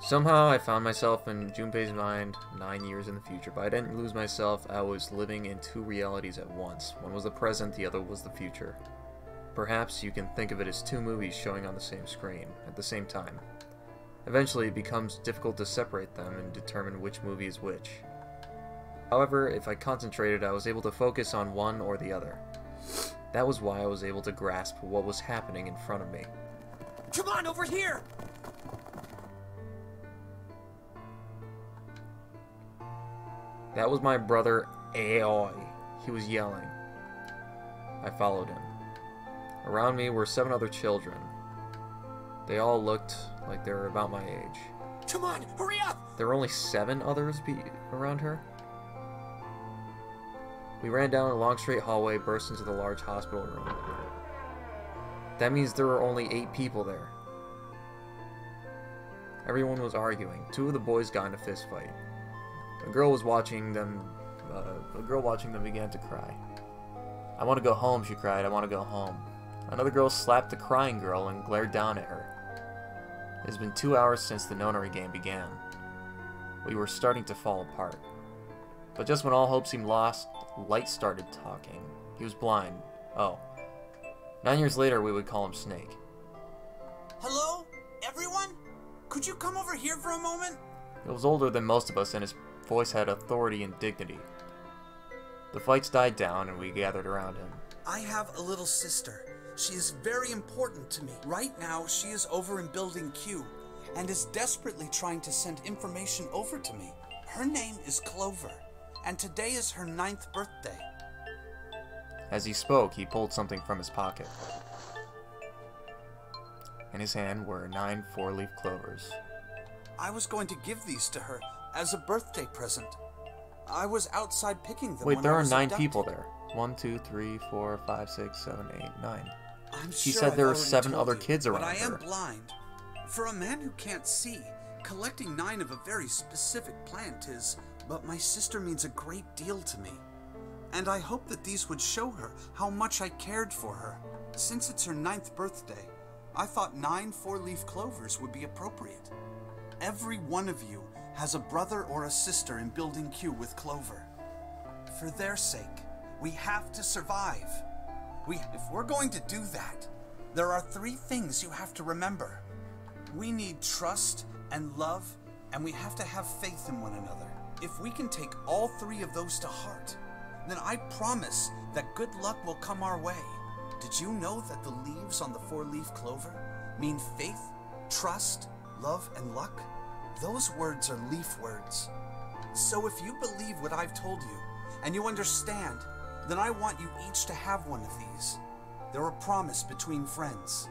Somehow I found myself in Junpei's mind 9 years in the future, but I didn't lose myself. I was living in two realities at once. One was the present, the other was the future. Perhaps you can think of it as two movies showing on the same screen at the same time. Eventually it becomes difficult to separate them and determine which movie is which. However, if I concentrated, I was able to focus on one or the other. That was why I was able to grasp what was happening in front of me. Come on, over here! That was my brother, Aoi. He was yelling. I followed him. Around me were 7 other children. They all looked like they were about my age. Come on, hurry up! There were only 7 others around her? We ran down a long straight hallway, burst into the large hospital room. That means there were only 8 people there. Everyone was arguing. 2 of the boys got in a fist fight. A girl watching them began to cry. I want to go home, she cried. I want to go home. Another girl slapped the crying girl and glared down at her. It has been 2 hours since the nonary game began. We were starting to fall apart. But just when all hope seemed lost, Light started talking. He was blind. Oh. 9 years later, we would call him Snake. Hello? Everyone? Could you come over here for a moment? He was older than most of us, and his voice had authority and dignity. The fights died down, and we gathered around him. I have a little sister. She is very important to me. Right now, she is over in Building Q and is desperately trying to send information over to me. Her name is Clover, and today is her 9th birthday. As he spoke, he pulled something from his pocket. In his hand were 9 4-leaf clovers. I was going to give these to her as a birthday present. I was outside picking them. Wait, there are 9 abducted. people there. 1, 2, 3, 4, 5, 6, 7, 8, 9. She Sure, said there were I've already 7 told other you, kids around but I am her. blind. For a man who can't see, collecting 9 of a very specific plant is, but my sister means a great deal to me. And I hope that these would show her how much I cared for her. Since it's her 9th birthday, I thought 9 4-leaf clovers would be appropriate. Every one of you has a brother or a sister in Building Q with Clover. For their sake, we have to survive. If we're going to do that, there are 3 things you have to remember. We need trust and love, and we have to have faith in one another. If we can take all 3 of those to heart, then I promise that good luck will come our way. Did you know that the leaves on the 4-leaf clover mean faith, trust, love, and luck? Those words are leaf words. So if you believe what I've told you, and you understand, then I want you each to have one of these. They're a promise between friends.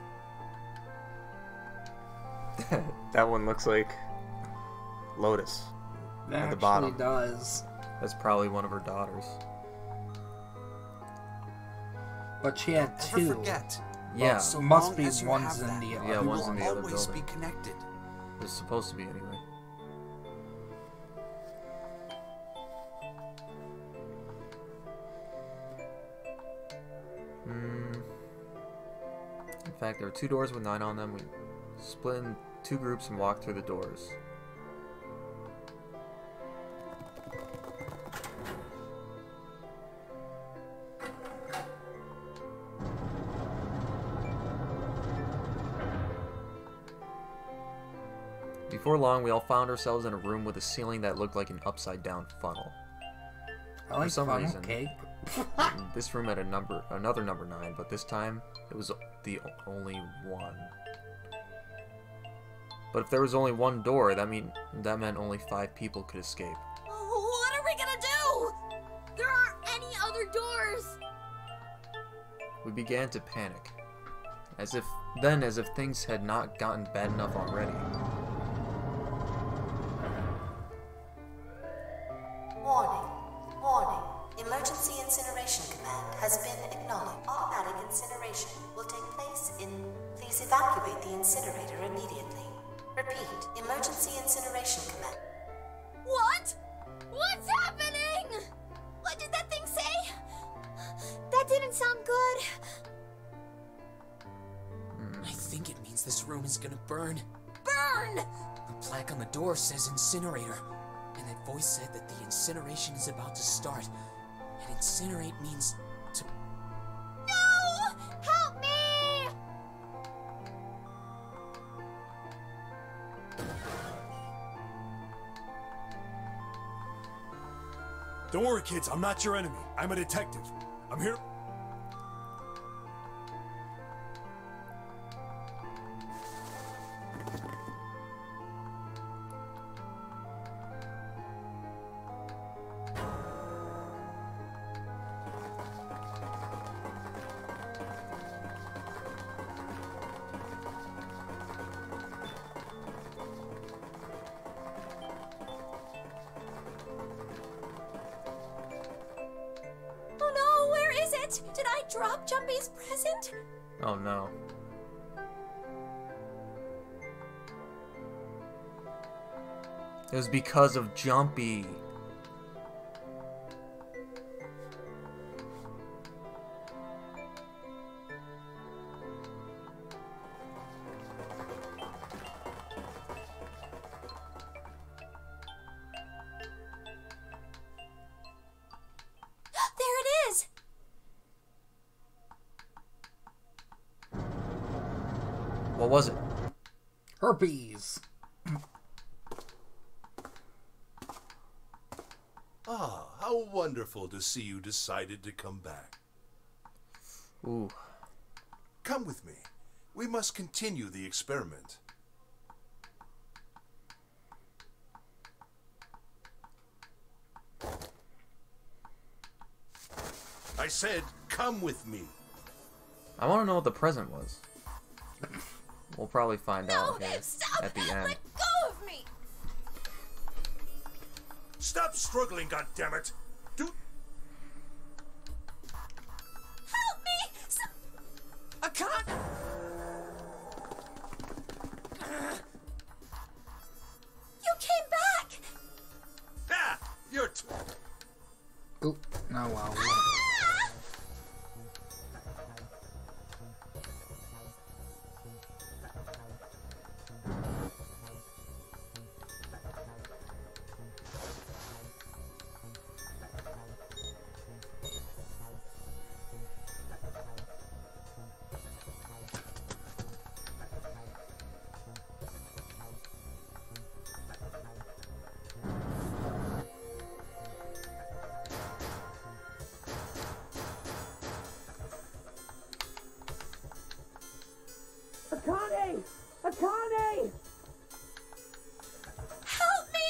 That one looks like Lotus That at the actually bottom. does. That's probably one of her daughters. But she had Don't ever 2. forget. Yeah, So must long be as you one's have in that, the other. Yeah, we one's will in the other always building. be connected. It's supposed to be anyway. In fact, there were 2 doors with 9 on them. We split in 2 groups and walk through the doors. Before long, we all found ourselves in a room with a ceiling that looked like an upside-down funnel. I like For some funnel reason, cake. this room had another number 9, but this time it was the only one. But if there was only one door, that meant only 5 people could escape. What are we gonna do? There aren't any other doors. We began to panic, as if things had not gotten bad enough already. Warning. Warning. Emergency Incineration Command has been acknowledged. Automatic incineration will take place in... Please evacuate the incinerator immediately. Repeat. Emergency Incineration Command. What? What's happening? What did that thing say? That didn't sound good. I think it means this room is gonna burn. Burn! The plaque on the door says incinerator. And that voice said that the incineration is about to start. And incinerate means to... No! Help me! Don't worry, kids. I'm not your enemy. I'm a detective. I'm here... Oh no, where is it? Did I drop Jumpy's present? Oh no. It was because of Jumpy. There it is! What was it? Herpes. Ah, how wonderful to see you decided to come back. Ooh. Come with me. We must continue the experiment. I said, come with me. I want to know what the present was. We'll probably find No, out here stop! at the end. Let go of me! Stop struggling, goddammit! Do... Help me! I can't... You came back! Ah! You're... Oop. Oh well. Ah! Akane! Akane! Help me!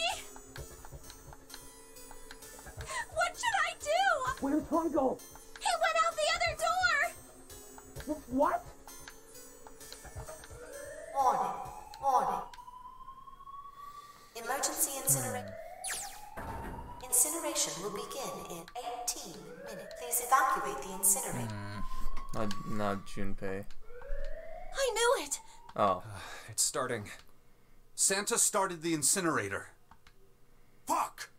What should I do? Where's Hongo? He went out the other door! What? Warning. Warning. Emergency incineration. Incineration will begin in 18 minutes. Please evacuate the incinerator. Not Junpei. I knew it! Oh. It's starting. Santa started the incinerator. Fuck!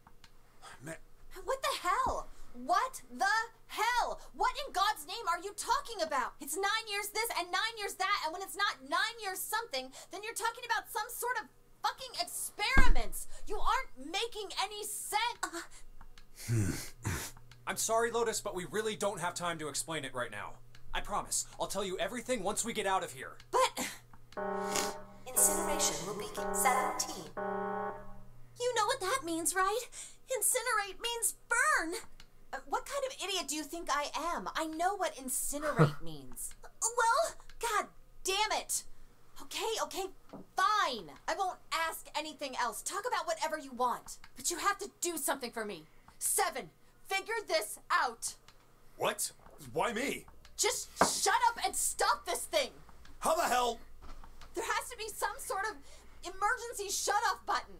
Man, What the hell? What the hell? What in God's name are you talking about? It's 9 years this and 9 years that, and when it's not 9 years something, then you're talking about some sort of fucking experiments. You aren't making any sense. I'm sorry, Lotus, but we really don't have time to explain it right now. I promise. I'll tell you everything once we get out of here. But Incineration will begin 17. you know what that means, right? Incinerate means burn. What kind of idiot do you think I am? I know what incinerate means. Well, god damn it. Okay, fine. I won't ask anything else. Talk about whatever you want. But you have to do something for me. 7, figure this out. What? Why me? Just shut up and stop this thing. How the hell? There has to be some sort of emergency shut-off button.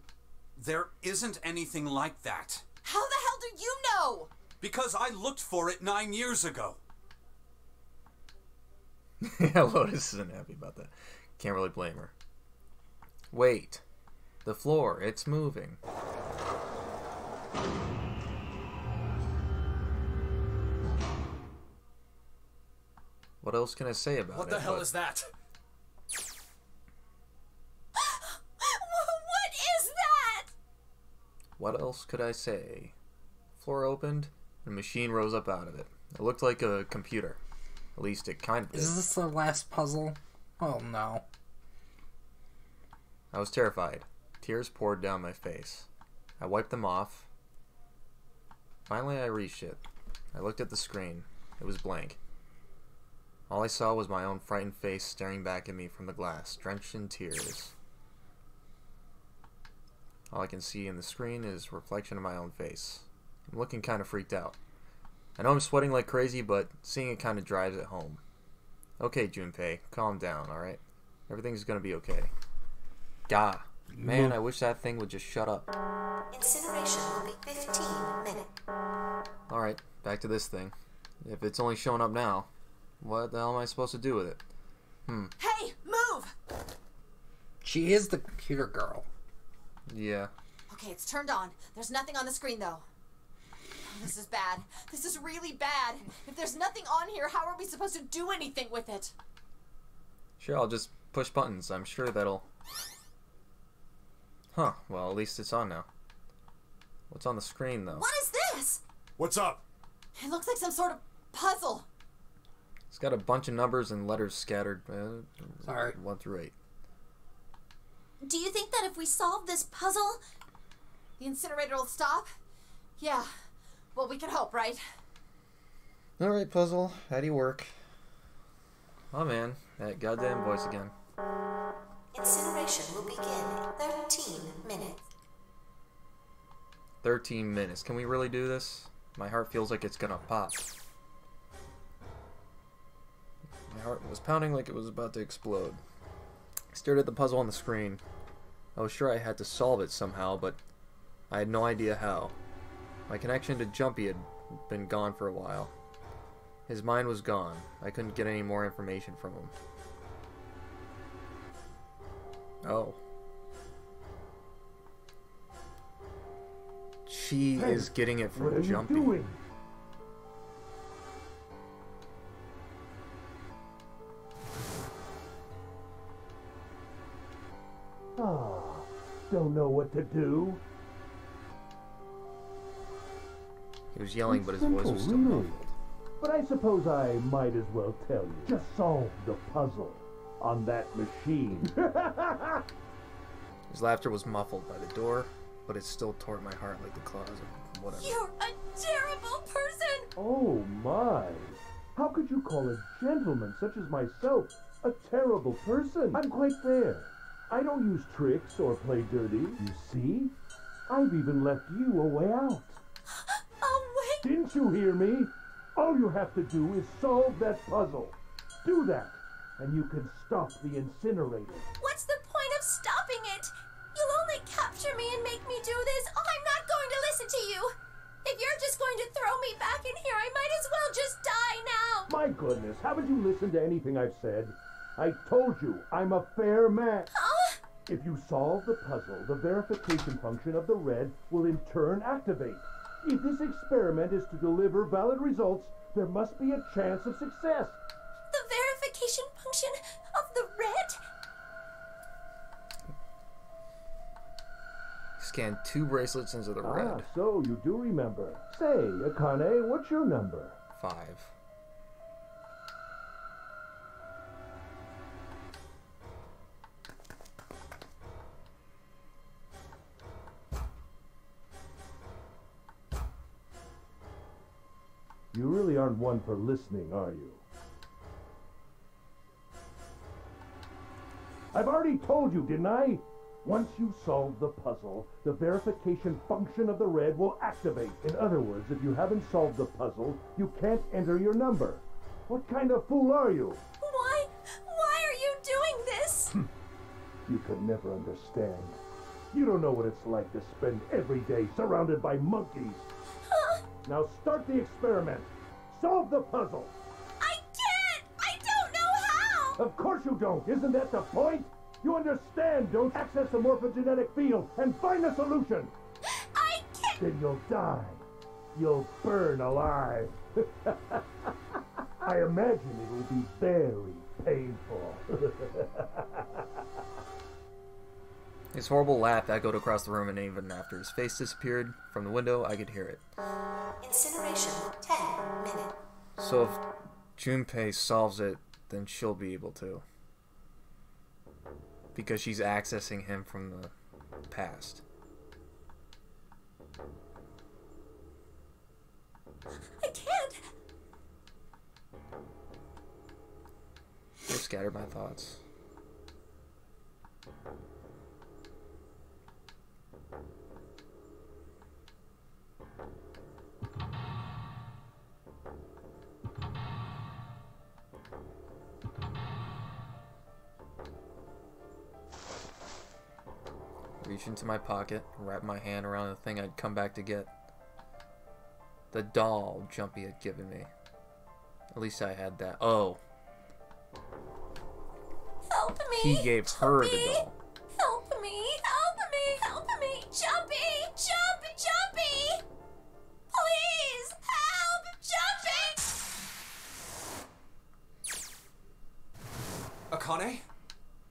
There isn't anything like that. How the hell do you know? Because I looked for it 9 years ago. Yeah, Lotus isn't happy about that. Can't really blame her. Wait. The floor, it's moving. What else can I say about it? What the hell is that? What is that? What else could I say? Floor opened, and a machine rose up out of it. It looked like a computer. At least it kind of did. Is this the last puzzle? Oh no. I was terrified. Tears poured down my face. I wiped them off. Finally, I reached it. I looked at the screen. It was blank. All I saw was my own frightened face staring back at me from the glass, drenched in tears. All I can see in the screen is a reflection of my own face. I'm looking kind of freaked out. I know I'm sweating like crazy, but seeing it kind of drives it home. Okay, Junpei, calm down, alright? Everything's gonna be okay. Gah. Man, I wish that thing would just shut up. Incineration will be 15 minutes. Alright, back to this thing. If it's only showing up now, what the hell am I supposed to do with it? Hey, move! She is the computer girl. Yeah. Okay, it's turned on. There's nothing on the screen, though. Oh, this is bad. This is really bad. If there's nothing on here, how are we supposed to do anything with it? Sure, I'll just push buttons. I'm sure that'll... Huh, well, at least it's on now. What's on the screen, though? What is this? What's up? It looks like some sort of puzzle. It's got a bunch of numbers and letters scattered. Sorry. 1 through 8. Do you think that if we solve this puzzle, the incinerator will stop? Yeah. Well, we can hope, right? Alright, puzzle. How do you work? Oh, man. That goddamn voice again. Incineration will begin in 13 minutes. 13 minutes. Can we really do this? My heart feels like it's gonna pop. My heart was pounding like it was about to explode. I stared at the puzzle on the screen. I was sure I had to solve it somehow, but I had no idea how. My connection to Jumpy had been gone for a while. His mind was gone. I couldn't get any more information from him. Oh. She is getting it from Jumpy. Doing? Don't know what to do. He was yelling, It's but his voice was still simple, really. muffled. But I suppose I might as well tell you. Just solve the puzzle on that machine. His laughter was muffled by the door, but it still tore at my heart like the claws of whatever. You're a terrible person! Oh my! How could you call a gentleman such as myself a terrible person? I'm quite fair. I don't use tricks or play dirty. You see? I've even left you a way out. Oh, wait! Didn't you hear me? All you have to do is solve that puzzle. Do that, and you can stop the incinerator. What's the point of stopping it? You'll only capture me and make me do this. Oh, I'm not going to listen to you. If you're just going to throw me back in here, I might as well just die now. My goodness, haven't you listened to anything I've said? I told you, I'm a fair man. Huh? If you solve the puzzle, the verification function of the red will in turn activate. If this experiment is to deliver valid results, there must be a chance of success. The verification function of the red? Scan 2 bracelets into the red. So you do remember. Say, Akane, what's your number? 5. You really aren't one for listening, are you? I've already told you, didn't I? Once you solve the puzzle, the verification function of the red will activate. In other words, if you haven't solved the puzzle, you can't enter your number. What kind of fool are you? Why are you doing this? You could never understand. You don't know what it's like to spend every day surrounded by monkeys. Now start the experiment. Solve the puzzle. I can't! I don't know how! Of course you don't. Isn't that the point? You understand, don't access the morphogenetic field and find a solution. I can't. Then you'll die. You'll burn alive. I imagine it will be very painful. His horrible laugh echoed across the room, and even after his face disappeared from the window, I could hear it. Incineration, 10 minutes. So if Junpei solves it, then she'll be able to. Because she's accessing him from the past. I can't. I've scattered my thoughts. Reach into my pocket, wrap my hand around the thing I'd come back to get. The doll Jumpy had given me. At least I had that. Oh. Help me. He gave her the Jumpy. doll. Help me. Help me. Help me. Jumpy. Jumpy. Please. Help. Jumpy. Akane?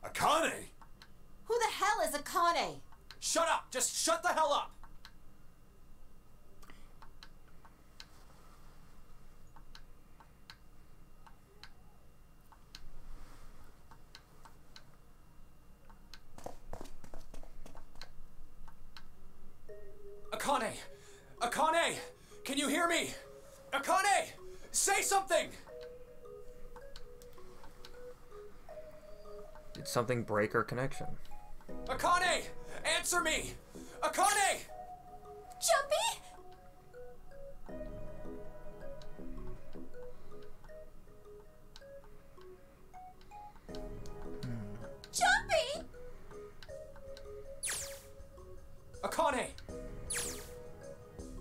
Akane? Who the hell is Akane? Shut up! Just shut the hell up! Akane! Akane! Can you hear me? Akane! Say something! Did something break our connection? Akane! Answer me! Akane! Jumpy? Jumpy! Akane!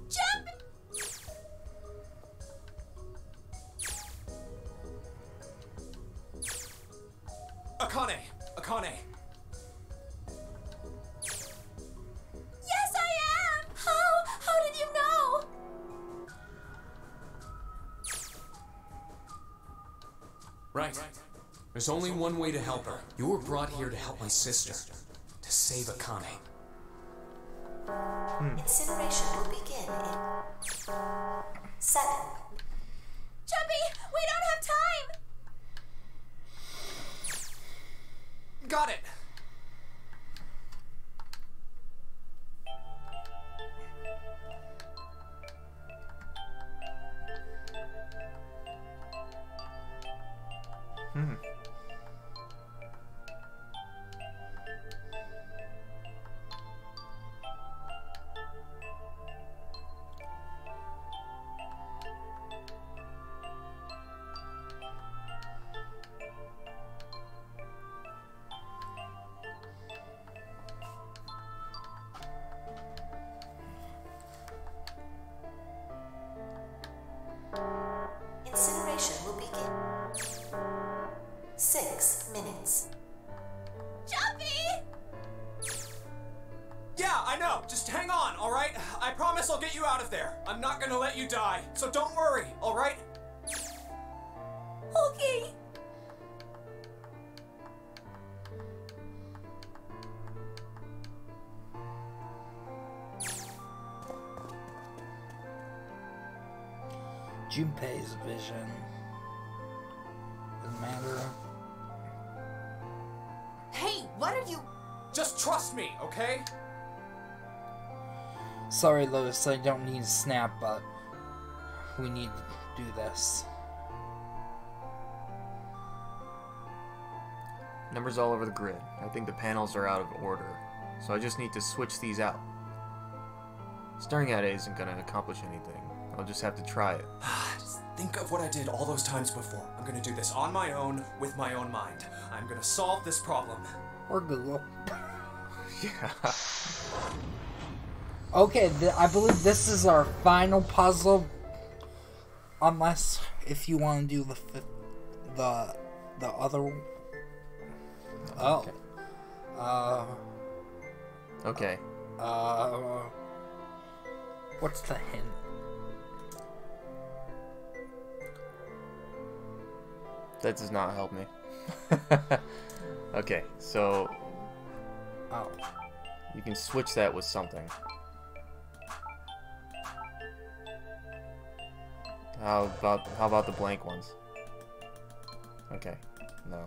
Jumpy! Akane! Akane! Yes, I am! How did you know? Right. There's only one way to help her. You were brought here to help my sister. To save Akane. Incineration will begin in 7. Jumpy, we don't have time! Got it! Incineration will begin there. I'm not gonna let you die, so don't worry, alright? Okay. Junpei's vision. Doesn't matter. Hey, what are you... Just trust me, okay? Sorry, Lois, I don't need to snap, but we need to do this. Numbers all over the grid. I think the panels are out of order, so I just need to switch these out. Staring at it isn't gonna accomplish anything. I'll just have to try it. Just think of what I did all those times before. I'm gonna do this on my own, with my own mind. I'm gonna solve this problem. Or Google. Yeah. Okay, I believe this is our final puzzle. Unless if you want to do the other one. Oh. Okay. What's the hint? That does not help me. Okay, so Oh. you can switch that with something. How about the blank ones? Okay, no.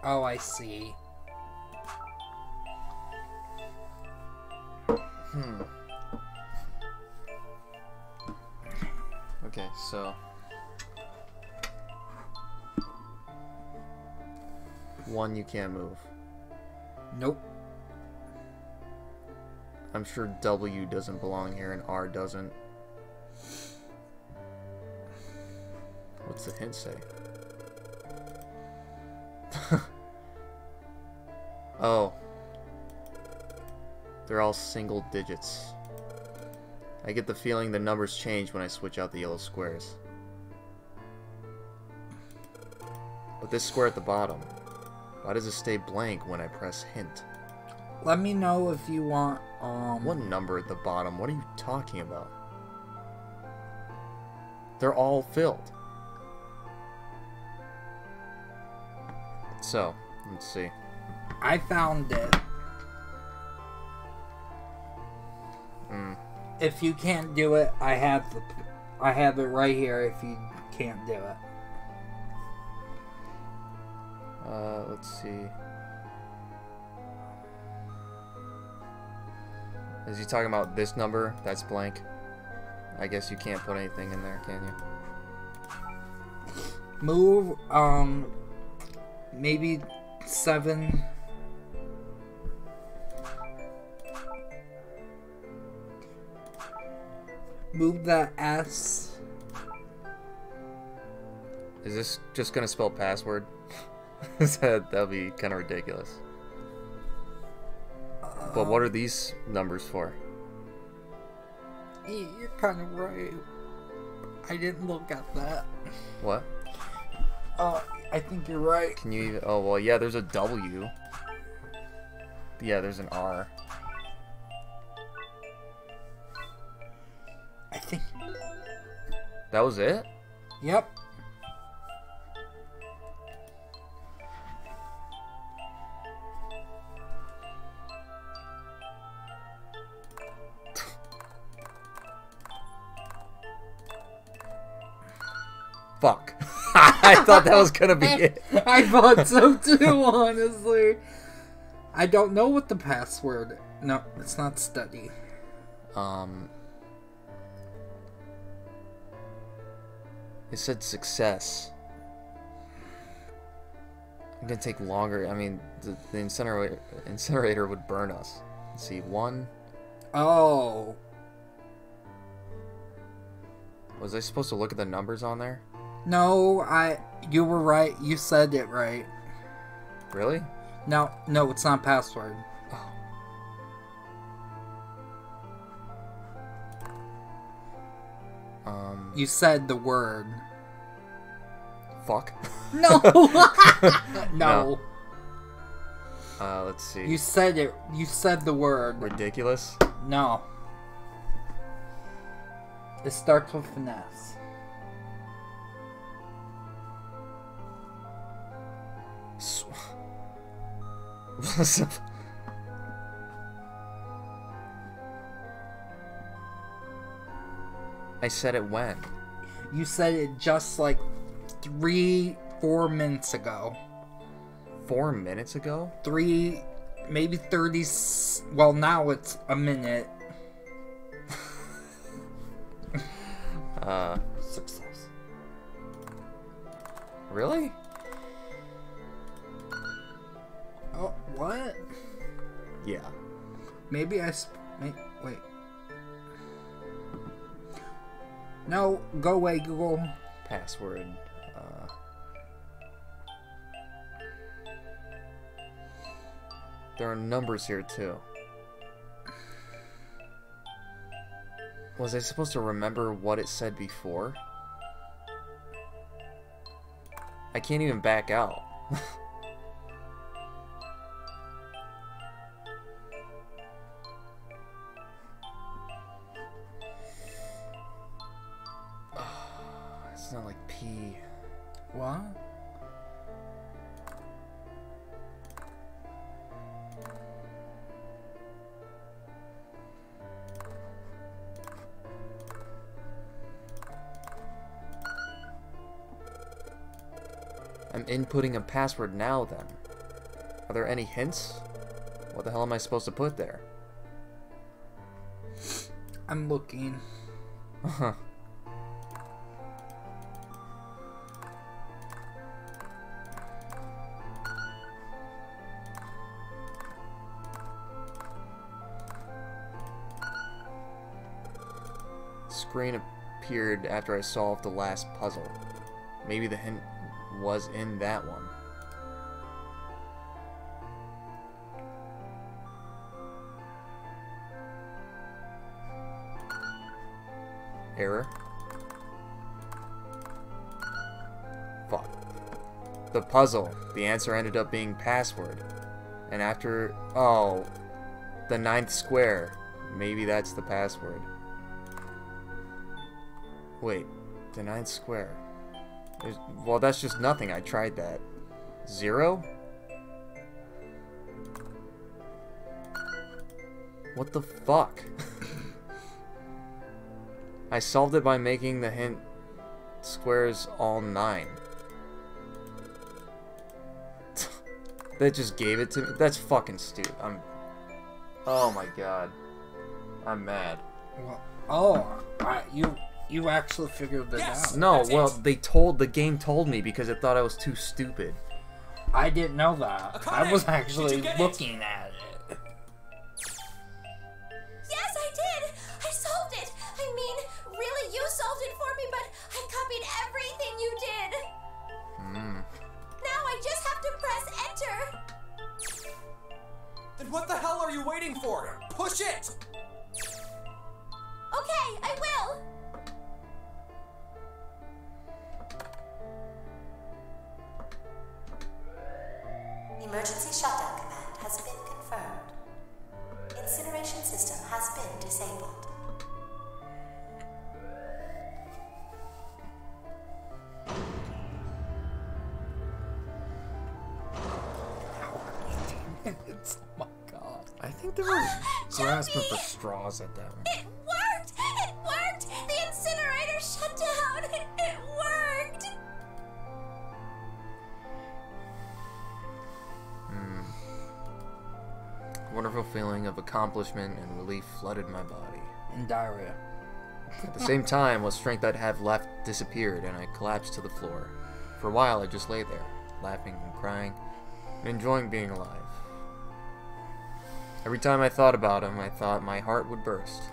Oh, I see. Okay, so one you can't move. Nope. I'm sure W doesn't belong here and R doesn't. What's the hint say? Oh. They're all single digits. I get the feeling the numbers change when I switch out the yellow squares. But this square at the bottom, why does it stay blank when I press hint? Let me know if you want, What number at the bottom? What are you talking about? They're all filled. So, let's see. I found it. If you can't do it, I have it right here if you can't do it. Let's see. Is he talking about this number? That's blank. I guess you can't put anything in there, can you? Move, maybe 7. Move that S. Is this just gonna spell password? That'd be kind of ridiculous. But what are these numbers for? You're kind of right. I didn't look at that. What? I think you're right. Can you even... Oh, well, yeah, there's a W. Yeah, there's an R. I think... That was it? Yep. Fuck. I thought that was gonna be it. I thought so too, honestly. I don't know what the password... No, it's not study. It said success. I'm gonna take longer. I mean, the incinerator would burn us. Let's see, 1. Oh. Was I supposed to look at the numbers on there? No, you were right. You said it right. Really? No, it's not password. You said the word. Fuck. No. No. Let's see. You said it. You said the word. Ridiculous? No. It starts with finesse. I said it when? You said it just like 4 minutes ago. 4 minutes ago? Maybe 30. Well, now it's a minute. Success. Really? Oh, what? Yeah. Maybe wait. No, go away, Google. Password. There are numbers here too. Was I supposed to remember what it said before? I can't even back out. It's not like P. What? I'm inputting a password now then. Are there any hints? What the hell am I supposed to put there? I'm looking. Uh-huh. Screen appeared after I solved the last puzzle. Maybe the hint was in that one. Error? Fuck. The puzzle. The answer ended up being password. And after... Oh. The 9th square. Maybe that's the password. Wait. The 9th square. Well, that's just nothing. I tried that. 0? What the fuck? I solved it by making the hint squares all 9. That just gave it to me? That's fucking stupid. Oh my god. I'm mad. Well, you actually figured it out. No, well, the game told me because it thought I was too stupid. I didn't know that. I was actually looking at it. Yes, I did! I solved it! I mean, really, you solved it for me, but I copied everything you did! Now I just have to press enter! Then what the hell are you waiting for? Push it! Okay, I will! Emergency shutdown command has been confirmed. Incineration system has been disabled. Oh my god. I think they were grasping for straws at that one. It worked! It worked! The incinerator shut down! It worked! Wonderful feeling of accomplishment and relief flooded my body. And diarrhea. At the same time, what strength I'd have left disappeared, and I collapsed to the floor. For a while, I just lay there, laughing and crying, and enjoying being alive. Every time I thought about him, I thought my heart would burst.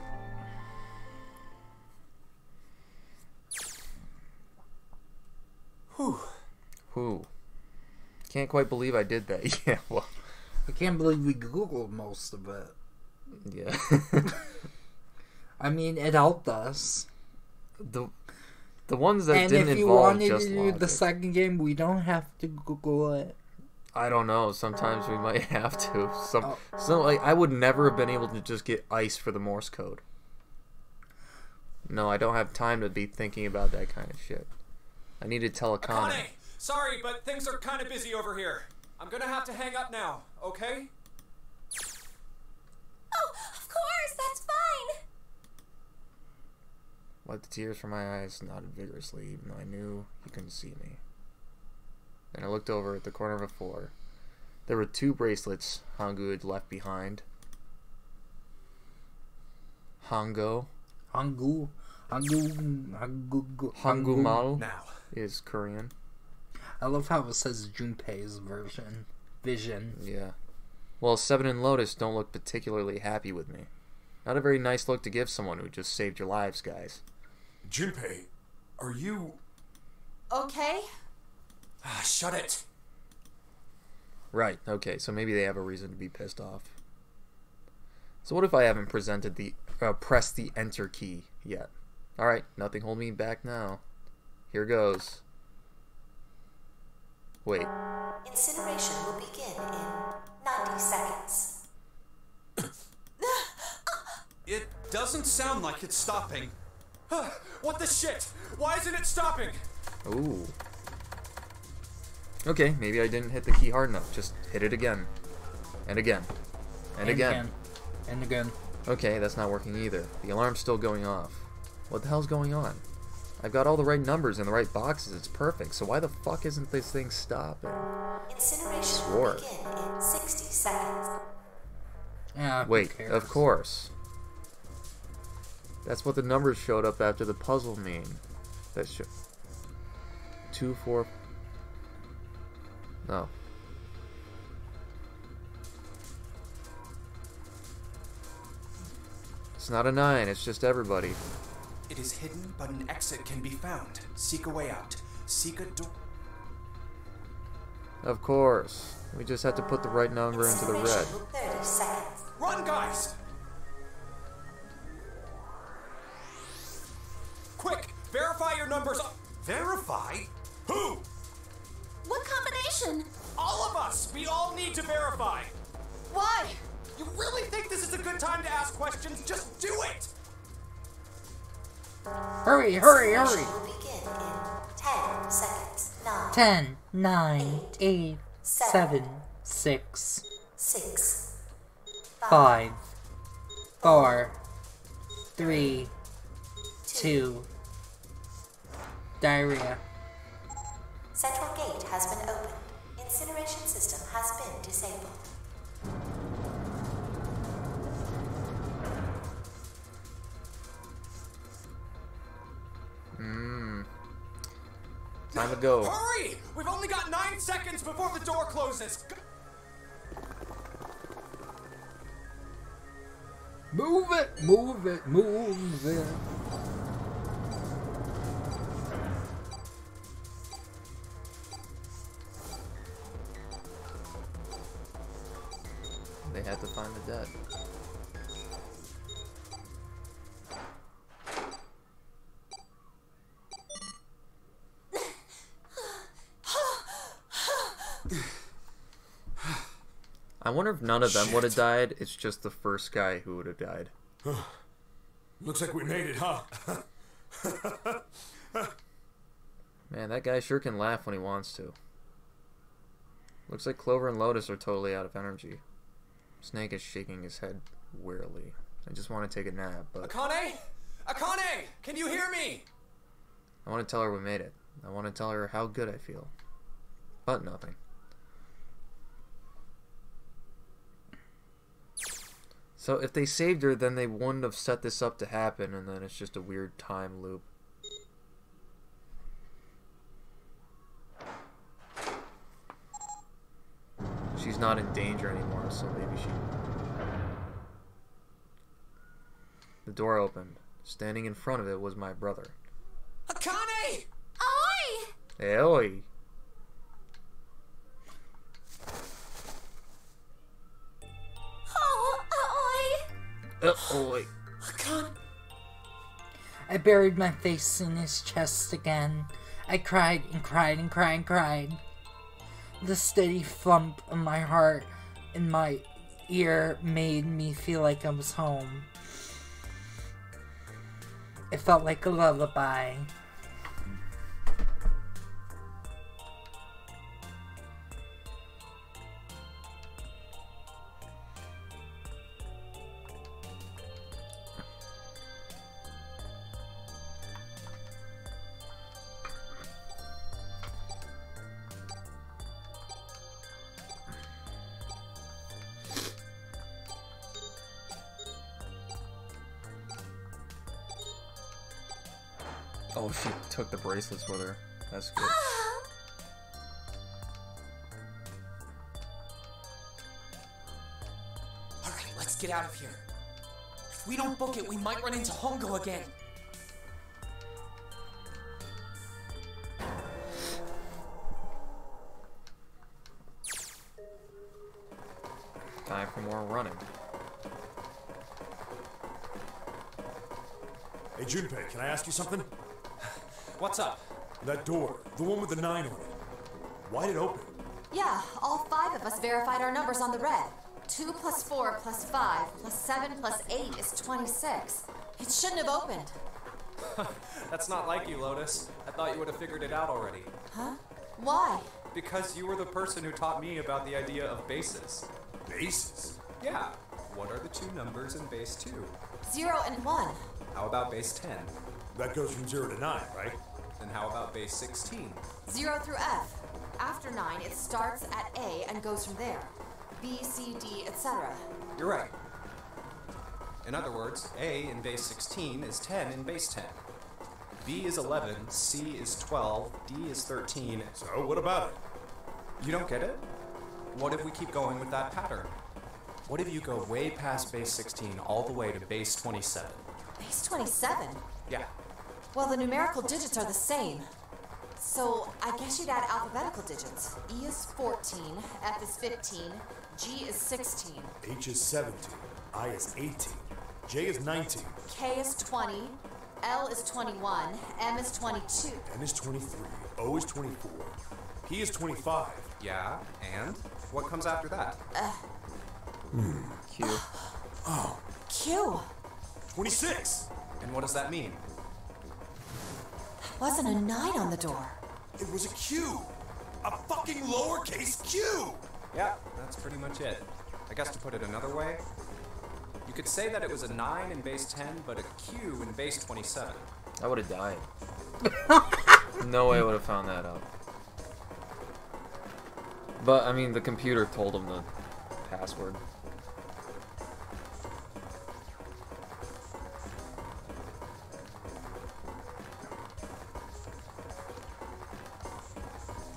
Whew. Can't quite believe I did that. Yeah, well... I can't believe we Googled most of it. Yeah. I mean, it helped us. The ones that and didn't if you involve wanted just to do logic. the second game, we don't have to Google it. I don't know. Sometimes we might have to. So like, I would never have been able to just get ice for the Morse code. No, I don't have time to be thinking about that kind of shit. I need to tell Akane. Akane! Sorry, but things are kind of busy over here. I'm gonna have to hang up now, okay? Oh, of course, that's fine. Wiped the tears from my eyes, nodded vigorously, even though I knew he couldn't see me. Then I looked over at the corner of the floor. There were 2 bracelets Hangu had left behind. Hangu Mal now is Korean. I love how it says Junpei's vision. Yeah. Well, Seven and Lotus don't look particularly happy with me. Not a very nice look to give someone who just saved your lives, guys. Junpei, are you... Okay. Ah, shut it. Right, okay, so maybe they have a reason to be pissed off. So what if I haven't pressed the enter key yet? Alright, nothing holding me back now. Here goes. Wait. Incineration will begin in 90 seconds. It doesn't sound like it's stopping. What the shit? Why isn't it stopping? Ooh. Okay, maybe I didn't hit the key hard enough. Just hit it again. And again. And again. And again. Okay, that's not working either. The alarm's still going off. What the hell's going on? I've got all the right numbers in the right boxes. It's perfect. So why the fuck isn't this thing stopping? Incineration will begin in 60 seconds. Yeah, wait, of course. That's what the numbers showed up after the puzzle mean. That should 2, 4. No. It's not a 9, it's just everybody. It is hidden, but an exit can be found. Seek a way out. Seek a door. Of course. We just have to put the right number into the red. 30 seconds. Run, guys! Quick! Verify your numbers. Verify? Who? What combination? All of us! We all need to verify! Why? You really think this is a good time to ask questions? Just do it! Hurry, hurry, hurry! Will begin in 10 seconds. 9. 10, 9, 8, 7, 6, 6. 5, 4, 3, 2. Diarrhea. Central gate has been opened. Incineration system has been disabled. Time to go. Hurry! We've only got 9 seconds before the door closes. Move it, move it, move it. They had to find the dead. I wonder if none of them would have died. It's just the first guy who would have died. Looks like we made it, huh? Man, that guy sure can laugh when he wants to. Looks like Clover and Lotus are totally out of energy. Snake is shaking his head wearily. I just want to take a nap, but... Akane? Akane! Can you hear me? I want to tell her we made it. I want to tell her how good I feel. But nothing. So if they saved her, then they wouldn't have set this up to happen, and then it's just a weird time loop. She's not in danger anymore, so maybe she... The door opened. Standing in front of it was my brother. Akane! Oi! Hey, oi! Oi! Akane! I buried my face in his chest again. I cried and cried and cried and cried. The steady thump of my heart in my ear made me feel like I was home. It felt like a lullaby. Oh, she took the bracelets with her. That's good. Alright, let's get out of here. If we don't book it, we might run into Hongo again. Time for more running. Hey, Junpei, can I ask you something? What's up? That door, the one with the 9 on it. Why'd it open? Yeah, all 5 of us verified our numbers on the red. 2 plus 4 plus 5 plus 7 plus 8 is 26. It shouldn't have opened. That's not like you, Lotus. I thought you would have figured it out already. Huh? Why? Because you were the person who taught me about the idea of bases. Bases? Yeah. What are the 2 numbers in base 2? 0 and 1. How about base 10? That goes from 0 to 9, right? And how about base 16? 0 through F. After 9, it starts at A and goes from there. B, C, D, etc. You're right. In other words, A in base 16 is 10 in base 10. B is 11, C is 12, D is 13. So, what about it? You don't get it? What if we keep going with that pattern? What if you go way past base 16 all the way to base 27? Base 27? Yeah. Well, the numerical digits are the same. So, I guess you'd add alphabetical digits. E is 14, F is 15, G is 16. H is 17, I is 18, J is 19, K is 20, L is 21, M is 22. N is 23, O is 24, P is 25. Yeah, and? What comes after that? Q. Oh, Q. 26! And what does that mean? Wasn't a 9 on the door. It was a Q! A fucking lowercase Q! Yeah, that's pretty much it. I guess to put it another way, you could say that it was a 9 in base 10, but a Q in base 27. I would have died. No way I would have found that out. But, I mean, the computer told him the password.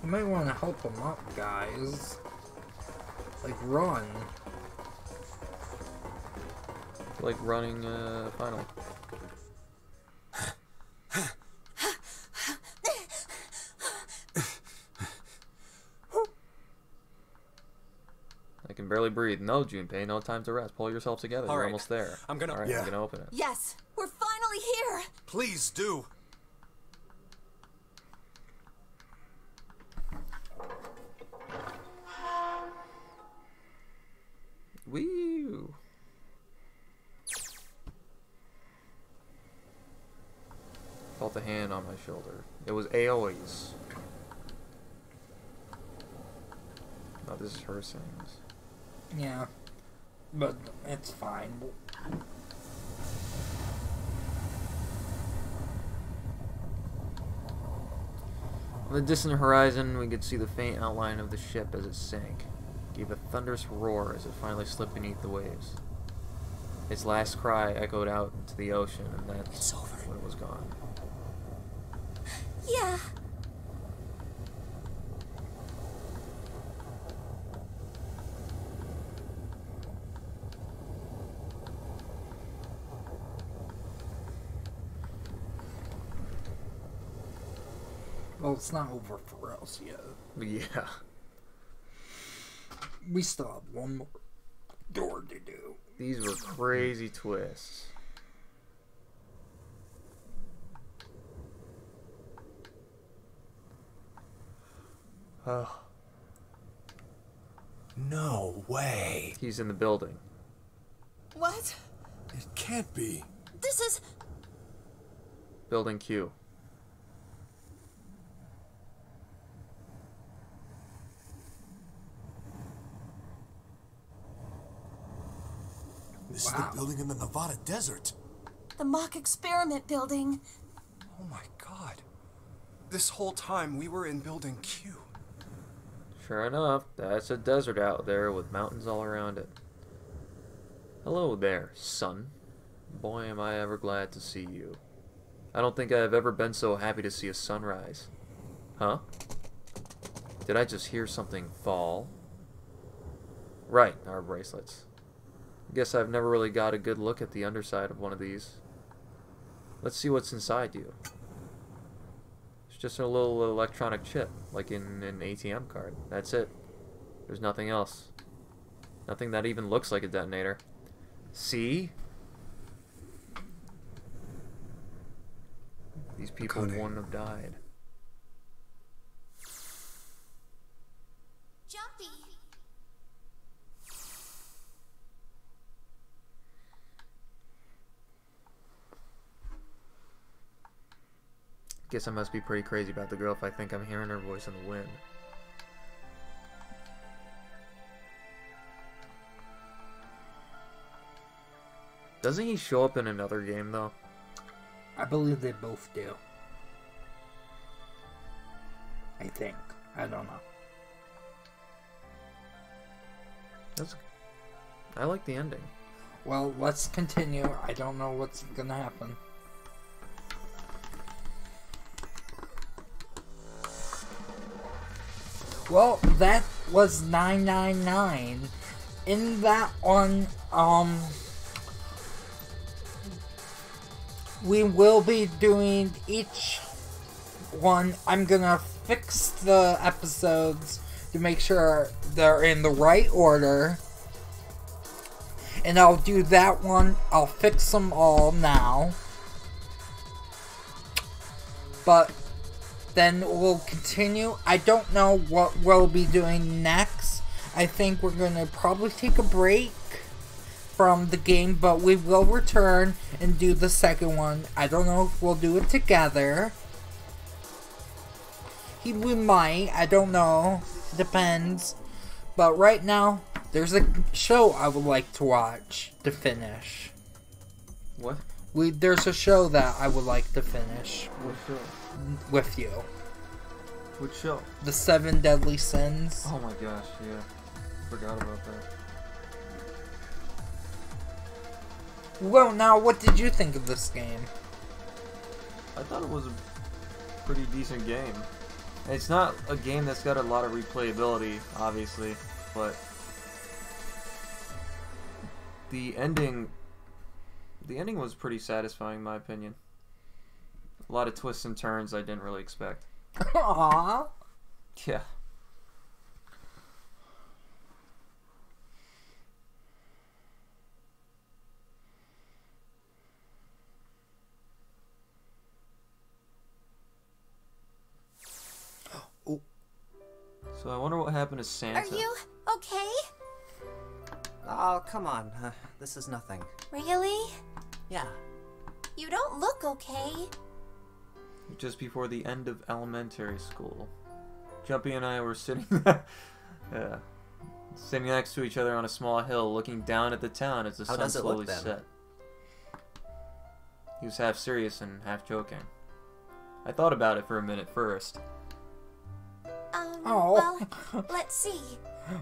You might want to help them up, guys. Like, run. Like running, final. I can barely breathe. No, Junpei, no time to rest. Pull yourself together. You're almost there. I'm gonna... Alright, I'm gonna open it. Yes, we're finally here! Please do. Woo! Felt a hand on my shoulder. It was Aoi's. No, this is her saying this. Yeah. But it's fine. On the distant horizon, we could see the faint outline of the ship as it sank. It gave a thunderous roar as it finally slipped beneath the waves. Its last cry echoed out into the ocean, and that's when it was gone. Yeah. Well, it's not over for us yet. Yeah. We still have one more door to do. These were crazy twists. Oh. No way. He's in the building. What? It can't be. This is... Building Q. This is the building in the Nevada desert. the mock experiment building. Oh my god. This whole time we were in Building Q. Sure enough, that's a desert out there with mountains all around it. Hello there, son. Boy, am I ever glad to see you. I don't think I have ever been so happy to see a sunrise. Huh? Did I just hear something fall? Right, our bracelets. Guess I've never really got a good look at the underside of one of these. Let's see what's inside you. It's just a little electronic chip, like in an ATM card. That's it. There's nothing else. Nothing that even looks like a detonator. See? These people wouldn't have died. Jumpy! Guess I must be pretty crazy about the girl if I think I'm hearing her voice in the wind. Doesn't he show up in another game, though? I believe they both do. I think. I don't know. I like the ending. Well, let's continue. I don't know what's gonna happen. Well, that was 999. In that one, we will be doing each one. I'm gonna fix the episodes to make sure they're in the right order. And I'll do that one. I'll fix them all now. But then we'll continue. I don't know what we'll be doing next. I think we're going to probably take a break from the game, but we will return and do the second one. I don't know if we'll do it together. We might. I don't know. Depends. But right now, there's a show I would like to watch to finish. What? There's a show that I would like to finish. What show? With you. What show? The 7 Deadly Sins. Oh my gosh, yeah. Forgot about that. Well, now, what did you think of this game? I thought it was a pretty decent game. It's not a game that's got a lot of replayability, obviously, but the ending was pretty satisfying in my opinion. A lot of twists and turns I didn't really expect. Aww. Yeah. So I wonder what happened to Santa. Are you okay? Oh, come on. This is nothing. Really? Yeah. You don't look okay. Just before the end of elementary school, Jumpy and I were sitting sitting next to each other on a small hill, looking down at the town as the sun slowly set. He was half serious and half joking. I thought about it for a minute first. Well, let's see.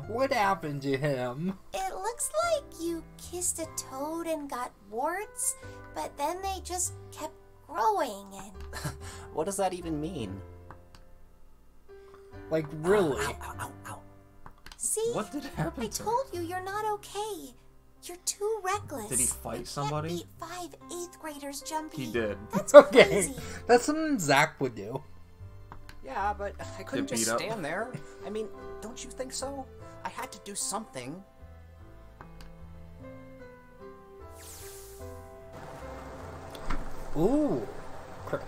What happened to him? It looks like you kissed a toad and got warts, but then they just kept growing and... What does that even mean? Like, really? Ow, ow, ow, ow. See? What did happen I to told you, you're not okay. You're too reckless. Did he fight somebody? You can't beat 5 8th graders, Jumpy. He did. That's okay. crazy. That's something Zach would do. Yeah, but I couldn't just up. stand there. I mean, don't you think so? I had to do something. Ooh. Chris.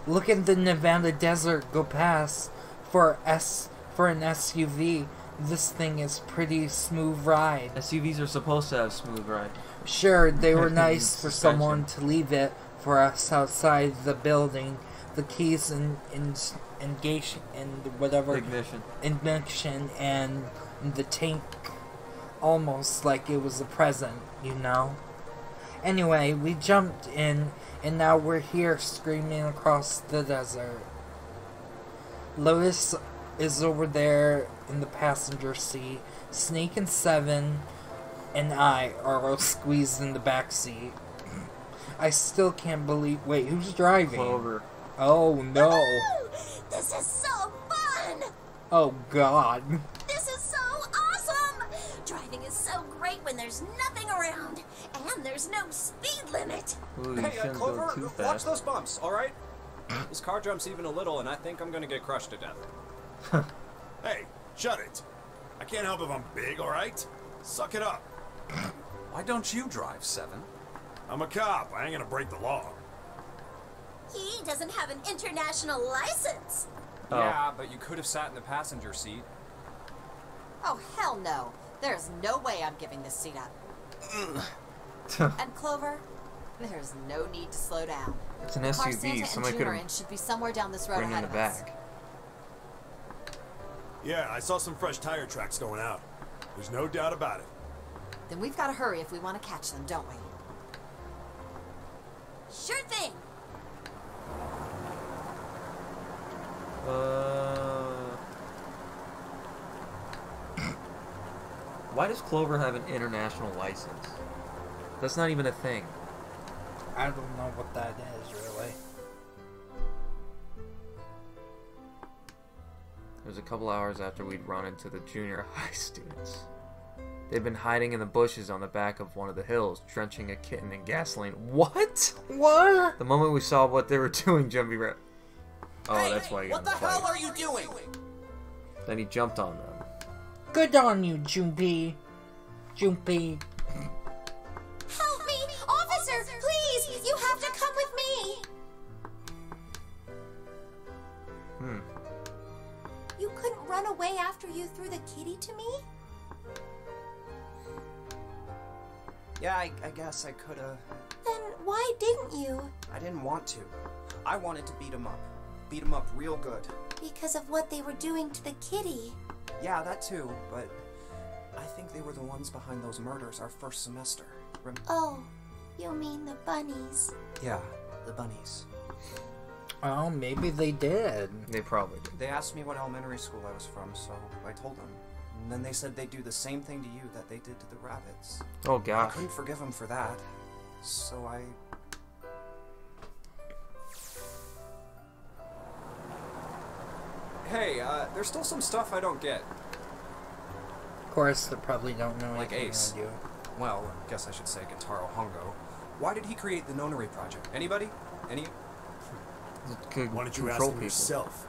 Look at the Nevada desert go past for for an SUV, this thing is pretty smooth ride. SUVs are supposed to have smooth ride. Sure, they were nice for Suspension. someone to leave it for us outside the building. The keys and engagement and whatever ignition and the tank, almost like it was a present, you know. Anyway, we jumped in, and now we're here screaming across the desert. Lotus is over there in the passenger seat. Snake and Seven and I are all squeezed in the back seat. I still can't believe. Wait, who's driving? Clover. Oh no! Woohoo! This is so fun! Oh god! This is so awesome! Driving is so great when there's nothing around, and there's no speed limit. Ooh, you Hey, shouldn't Clover, go too watch fast. those bumps, all right? This car jumps even a little, and I think I'm gonna get crushed to death. Hey, shut it. I can't help if I'm big, all right? Suck it up. Why don't you drive, Seven? I'm a cop. I ain't gonna break the law. He doesn't have an international license. Oh. Yeah, but you could have sat in the passenger seat. Oh, hell no. There's no way I'm giving this seat up. And Clover, there's no need to slow down. It's an The car SUV. Santa Somebody and could Junior have in should be somewhere down this road bring in ahead the of us. back. Yeah, I saw some fresh tire tracks going out. There's no doubt about it. Then we've got to hurry if we want to catch them, don't we? Sure thing. Why does Clover have an international license? That's not even a thing. I don't know what that is, really. It was a couple hours after we'd run into the junior high students. They'd been hiding in the bushes on the back of one of the hills, drenching a kitten in gasoline. What? What? The moment we saw what they were doing, Jumpy ran. Oh, that's why he got What in the the fight. hell are you doing? Then he jumped on them. Good on you, Jumpy. Jumpy. Help me! Officer, please! You have to come with me! You couldn't run away after you threw the kitty to me? Yeah, I guess I could've. Then why didn't you? I didn't want to. I wanted to beat him up. Beat him up real good. Because of what they were doing to the kitty. Yeah, that too, but I think they were the ones behind those murders our first semester. Oh, you mean the bunnies? Yeah, the bunnies. Oh, maybe they did. They probably did. They asked me what elementary school I was from, so I told them. And then they said they'd do the same thing to you that they did to the rabbits. Oh, I gosh. couldn't forgive them for that, so I... Hey, there's still some stuff I don't get. Of course, they probably don't know Like anything Ace. about you. Well, I guess I should say Gentaro Hongo. Why did he create the Nonary Project? Anybody? Any? Why don't you ask him yourself?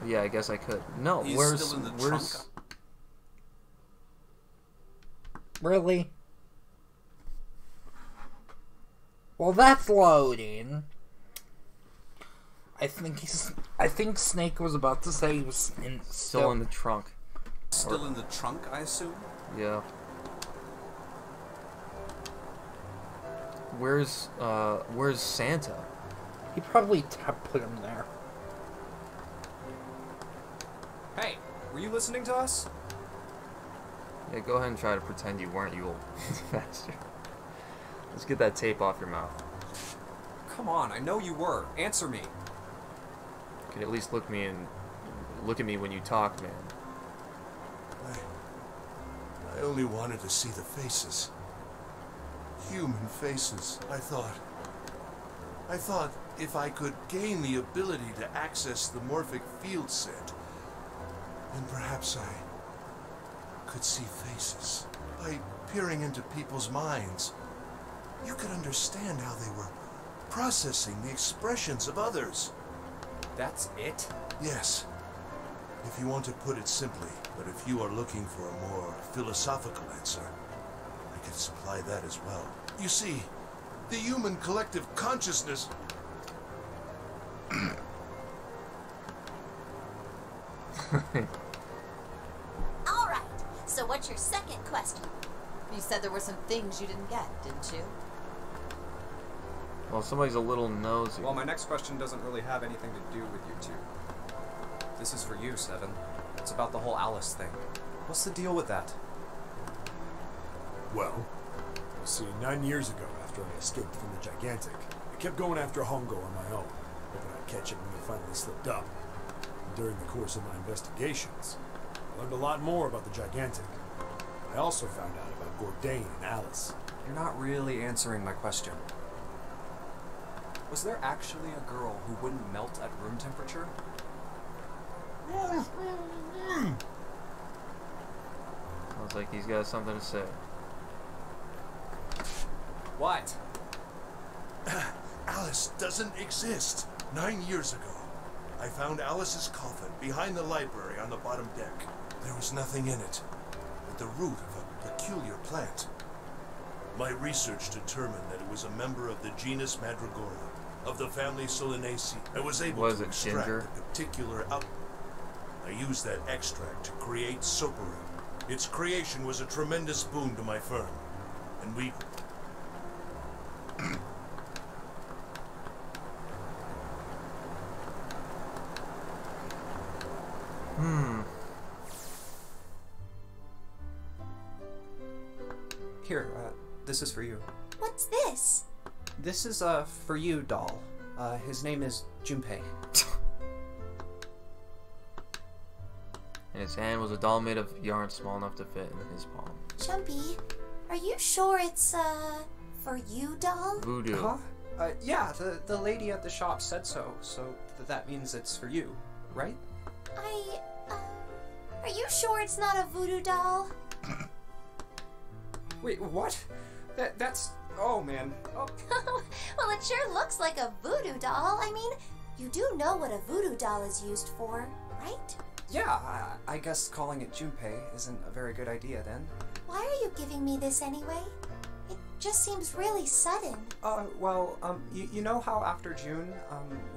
Yeah, I guess I could. No, He's where's still in the where's trunk. Really? Well, that's loading. I think Snake was about to say he was still in the trunk? Still in the trunk, I assume? Yeah. Where's Santa? He probably put him there. Hey, were you listening to us? Yeah, go ahead and try to pretend you weren't, you old bastard. Let's get that tape off your mouth. Come on, I know you were. Answer me. You can at least look at me when you talk, man. I only wanted to see the faces. Human faces, I thought. I thought if I could gain the ability to access the morphic field set, then perhaps I could see faces. By peering into people's minds, you could understand how they were processing the expressions of others. That's it? Yes. If you want to put it simply, but if you are looking for a more philosophical answer, I can supply that as well. You see, the human collective consciousness... Alright, so what's your second question? You said there were some things you didn't get, didn't you? Well, somebody's a little nosy. Well, my next question doesn't really have anything to do with you two. This is for you, Seven. It's about the whole Alice thing. What's the deal with that? Well, you see, 9 years ago, after I escaped from the Gigantic, I kept going after Hongo on my own, hoping I'd catch him when he finally slipped up. And during the course of my investigations, I learned a lot more about the Gigantic. I also found out about Bourdain and Alice. You're not really answering my question. Was there actually a girl who wouldn't melt at room temperature? Sounds like he's got something to say. What? Alice doesn't exist. 9 years ago, I found Alice's coffin behind the library on the bottom deck. There was nothing in it but the root of a peculiar plant. My research determined that it was a member of the genus Mandragora, of the family Solanaceae. I was able to extract the particular I used that extract to create Soparu. Its creation was a tremendous boon to my firm, and we... Here, this is for you. What's this? This is a for you doll. His name is Jumpy. In his hand was a doll made of yarn small enough to fit in his palm. Jumpy, are you sure it's, for you, doll? Voodoo. Huh? Yeah, the lady at the shop said so, so that means it's for you, right? Are you sure it's not a voodoo doll? Wait, what? That's... Oh, man. Oh. Well, it sure looks like a voodoo doll. I mean, you do know what a voodoo doll is used for, right? Yeah, I guess calling it Junpei isn't a very good idea then. Why are you giving me this anyway? It just seems really sudden. You know how after June,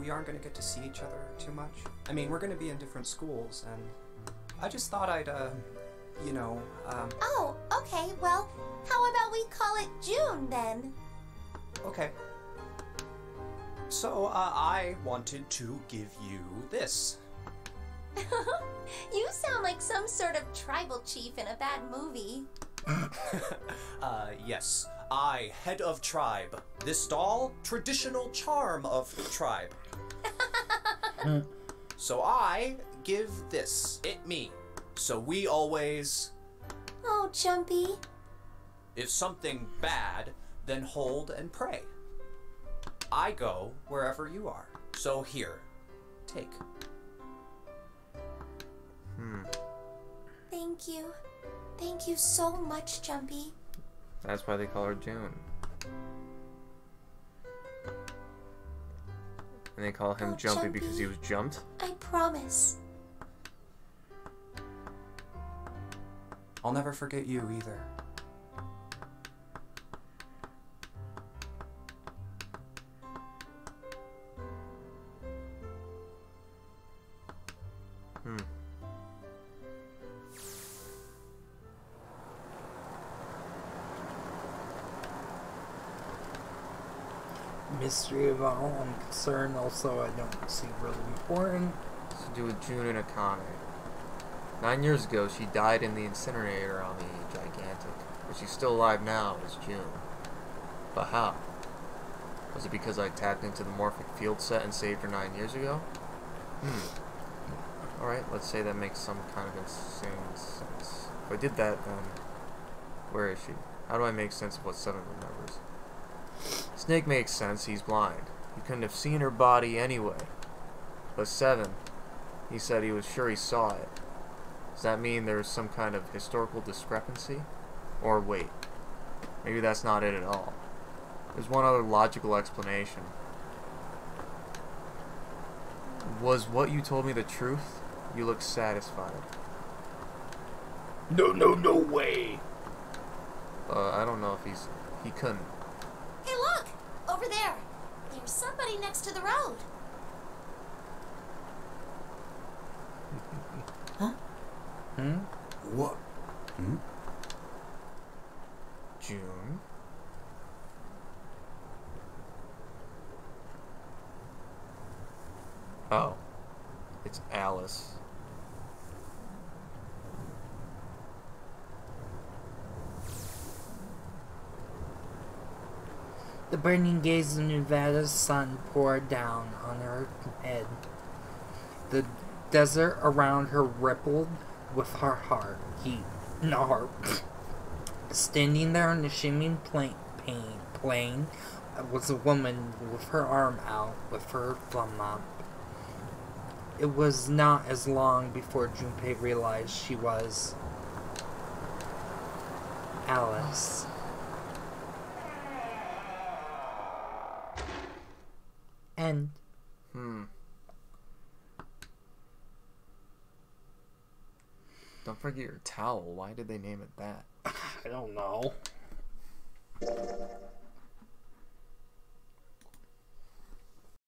we aren't going to get to see each other too much? I mean, we're going to be in different schools, and I just thought I'd, Oh, okay, well, how about we call it June, then? Okay. So, I wanted to give you this. You sound like some sort of tribal chief in a bad movie. Yes. I, head of tribe. This doll, traditional charm of tribe. So I give this. It me. So we always... Oh, Jumpy. If something bad, then hold and pray. I go wherever you are. So here, take. Thank you. Thank you so much, Jumpy. That's why they call her June. And they call him Jumpy because he was jumped? I promise. I'll never forget you either. Mystery of all I'm concerned, also I don't see really important. It's to do with June and Akane. 9 years ago, she died in the incinerator on the Gigantic, but she's still alive now as June. But how? Was it because I tapped into the morphic field set and saved her 9 years ago? Alright, let's say that makes some kind of insane sense. If I did that, then where is she? How do I make sense of what Seven remembers? Snake makes sense, he's blind. He couldn't have seen her body anyway. But Seven, he said he was sure he saw it. Does that mean there's some kind of historical discrepancy? Or wait, maybe that's not it at all. There's one other logical explanation. Was what you told me the truth? You look satisfied. No way. I don't know if he couldn't. Hey, look! Over there. There's somebody next to the road. What? June? Oh. It's Alice. The burning gaze of Nevada's sun poured down on her head. The desert around her rippled with her heat. Standing there on the shimmering plain was a woman with her arm out, with her thumb up. It was not as long before Junpei realized she was Alice. End. Don't forget your towel. Why did they name it that? I don't know.